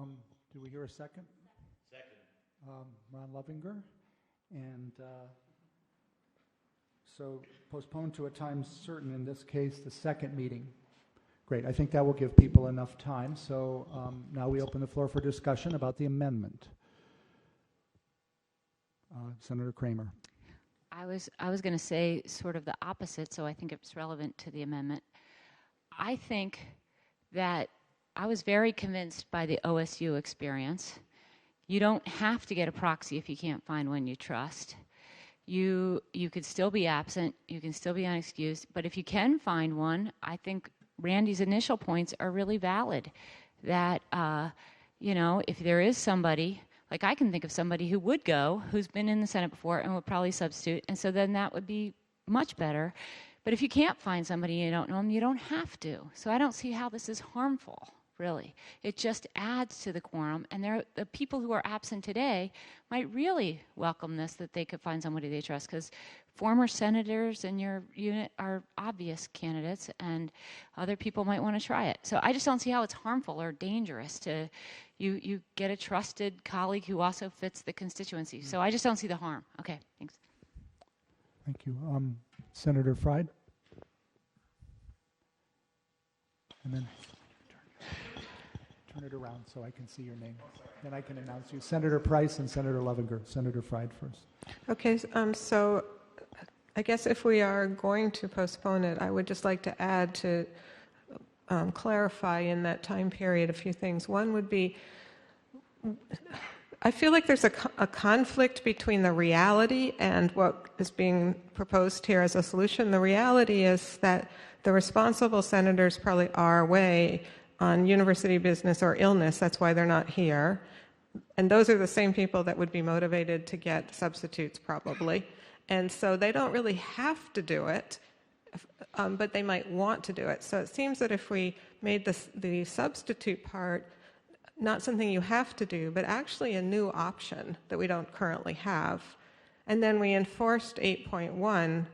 do we hear a second? Second. Ron Lovinger. And so postpone to a time certain, in this case, the second meeting. Great. I think that will give people enough time. So now we open the floor for discussion about the amendment. Senator Kramer. I was going to say sort of the opposite, so I think it's relevant to the amendment. I think that I was very convinced by the OSU experience. You don't have to get a proxy if you can't find one you trust. You could still be absent, you can still be unexcused, but if you can find one, I think Randy's initial points are really valid. That, if there is somebody, like I can think of somebody who would go, who's been in the Senate before and would probably substitute, and so then that would be much better. But if you can't find somebody and you don't know them, you don't have to. So I don't see how this is harmful, really. It just adds to the quorum, and the people who are absent today might really welcome this, that they could find somebody they trust, because former senators in your unit are obvious candidates, and other people might want to try it. So I just don't see how it's harmful or dangerous to you get a trusted colleague who also fits the constituency. So I just don't see the harm. Okay, thanks. Thank you. Senator Fried. And then turn it around so I can see your name. Then I can announce you. Senator Price and Senator Lovinger. Senator Fried first. Okay, so I guess if we are going to postpone it, I would just like to add to clarify in that time period a few things. One would be, I feel like there's a conflict between the reality and what is being proposed here as a solution. The reality is that the responsible senators probably are away on university business or illness. That's why they're not here. And those are the same people that would be motivated to get substitutes probably. And so they don't really have to do it, but they might want to do it. So it seems that if we made the substitute part not something you have to do, but actually a new option that we don't currently have, and then we enforced 8.1,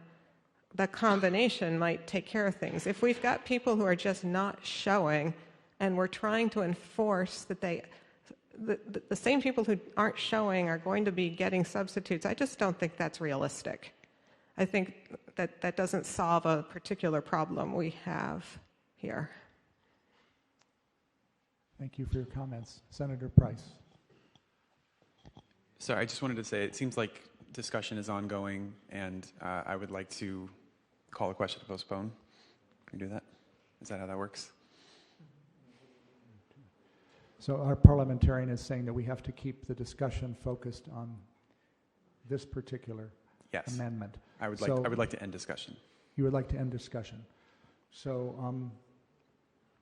the combination might take care of things. If we've got people who are just not showing, and we're trying to enforce that the same people who aren't showing are going to be getting substitutes, I just don't think that's realistic. I think that doesn't solve a particular problem we have here. Thank you for your comments. Senator Price. Sorry, I just wanted to say it seems like discussion is ongoing, and I would like to call a question to postpone. Can we do that? Is that how that works? So our parliamentarian is saying that we have to keep the discussion focused on this particular amendment. I would like to end discussion. You would like to end discussion. So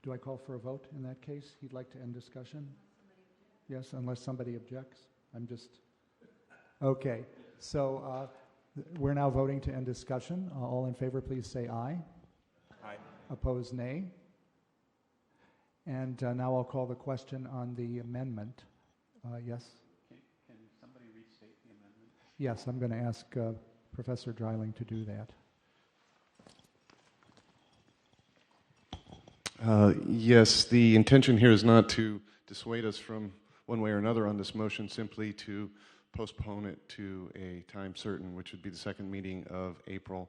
do I call for a vote in that case? He'd like to end discussion? Yes, unless somebody objects. I'm just Okay, so we're now voting to end discussion. All in favor, please say aye. Aye. Opposed, nay. And now I'll call the question on the amendment. Yes? Can somebody restate the amendment? Yes, I'm going to ask Professor Dreiling to do that. Yes, the intention here is not to dissuade us from one way or another on this motion, simply to postpone it to a time certain, which would be the second meeting of April,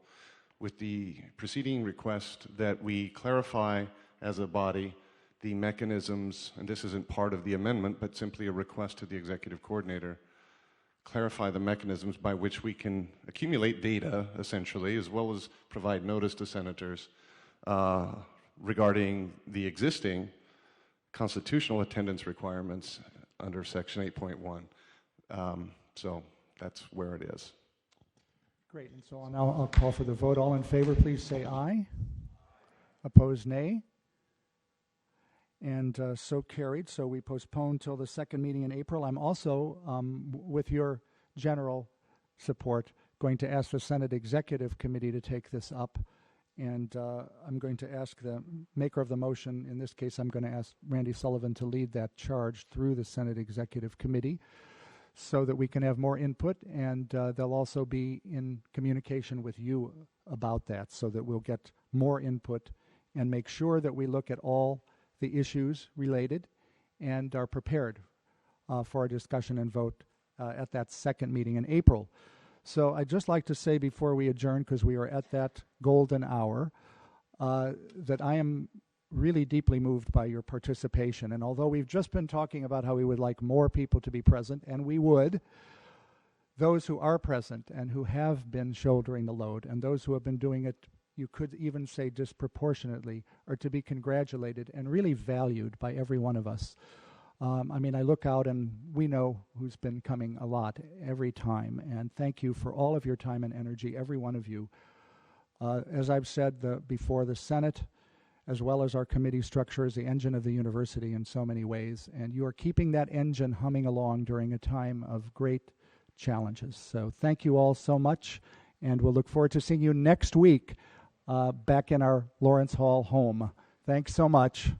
with the preceding request that we clarify as a body the mechanisms, and this isn't part of the amendment, but simply a request to the executive coordinator, clarify the mechanisms by which we can accumulate data, essentially, as well as provide notice to senators regarding the existing constitutional attendance requirements under Section 8.1. So that's where it is. Great, and so now I'll call for the vote. All in favor, please say aye. Opposed, nay. And so carried. So we postpone till the second meeting in April. I'm also, with your general support, going to ask the Senate Executive Committee to take this up. And I'm going to ask the maker of the motion, in this case, I'm going to ask Randy Sullivan to lead that charge through the Senate Executive Committee so that we can have more input, and they'll also be in communication with you about that so that we'll get more input and make sure that we look at all the issues related and are prepared for a discussion and vote at that second meeting in April. So I'd just like to say before we adjourn, because we are at that golden hour, that I am really deeply moved by your participation. And although we've just been talking about how we would like more people to be present, and we would, those who are present and who have been shouldering the load, and those who have been doing it, you could even say disproportionately, are to be congratulated and really valued by every one of us. I mean, I look out and we know who's been coming a lot every time. And thank you for all of your time and energy, every one of you. As I've said before, the Senate, as well as our committee structure, is the engine of the university in so many ways. And you are keeping that engine humming along during a time of great challenges. So thank you all so much. And we'll look forward to seeing you next week back in our Lawrence Hall home. Thanks so much.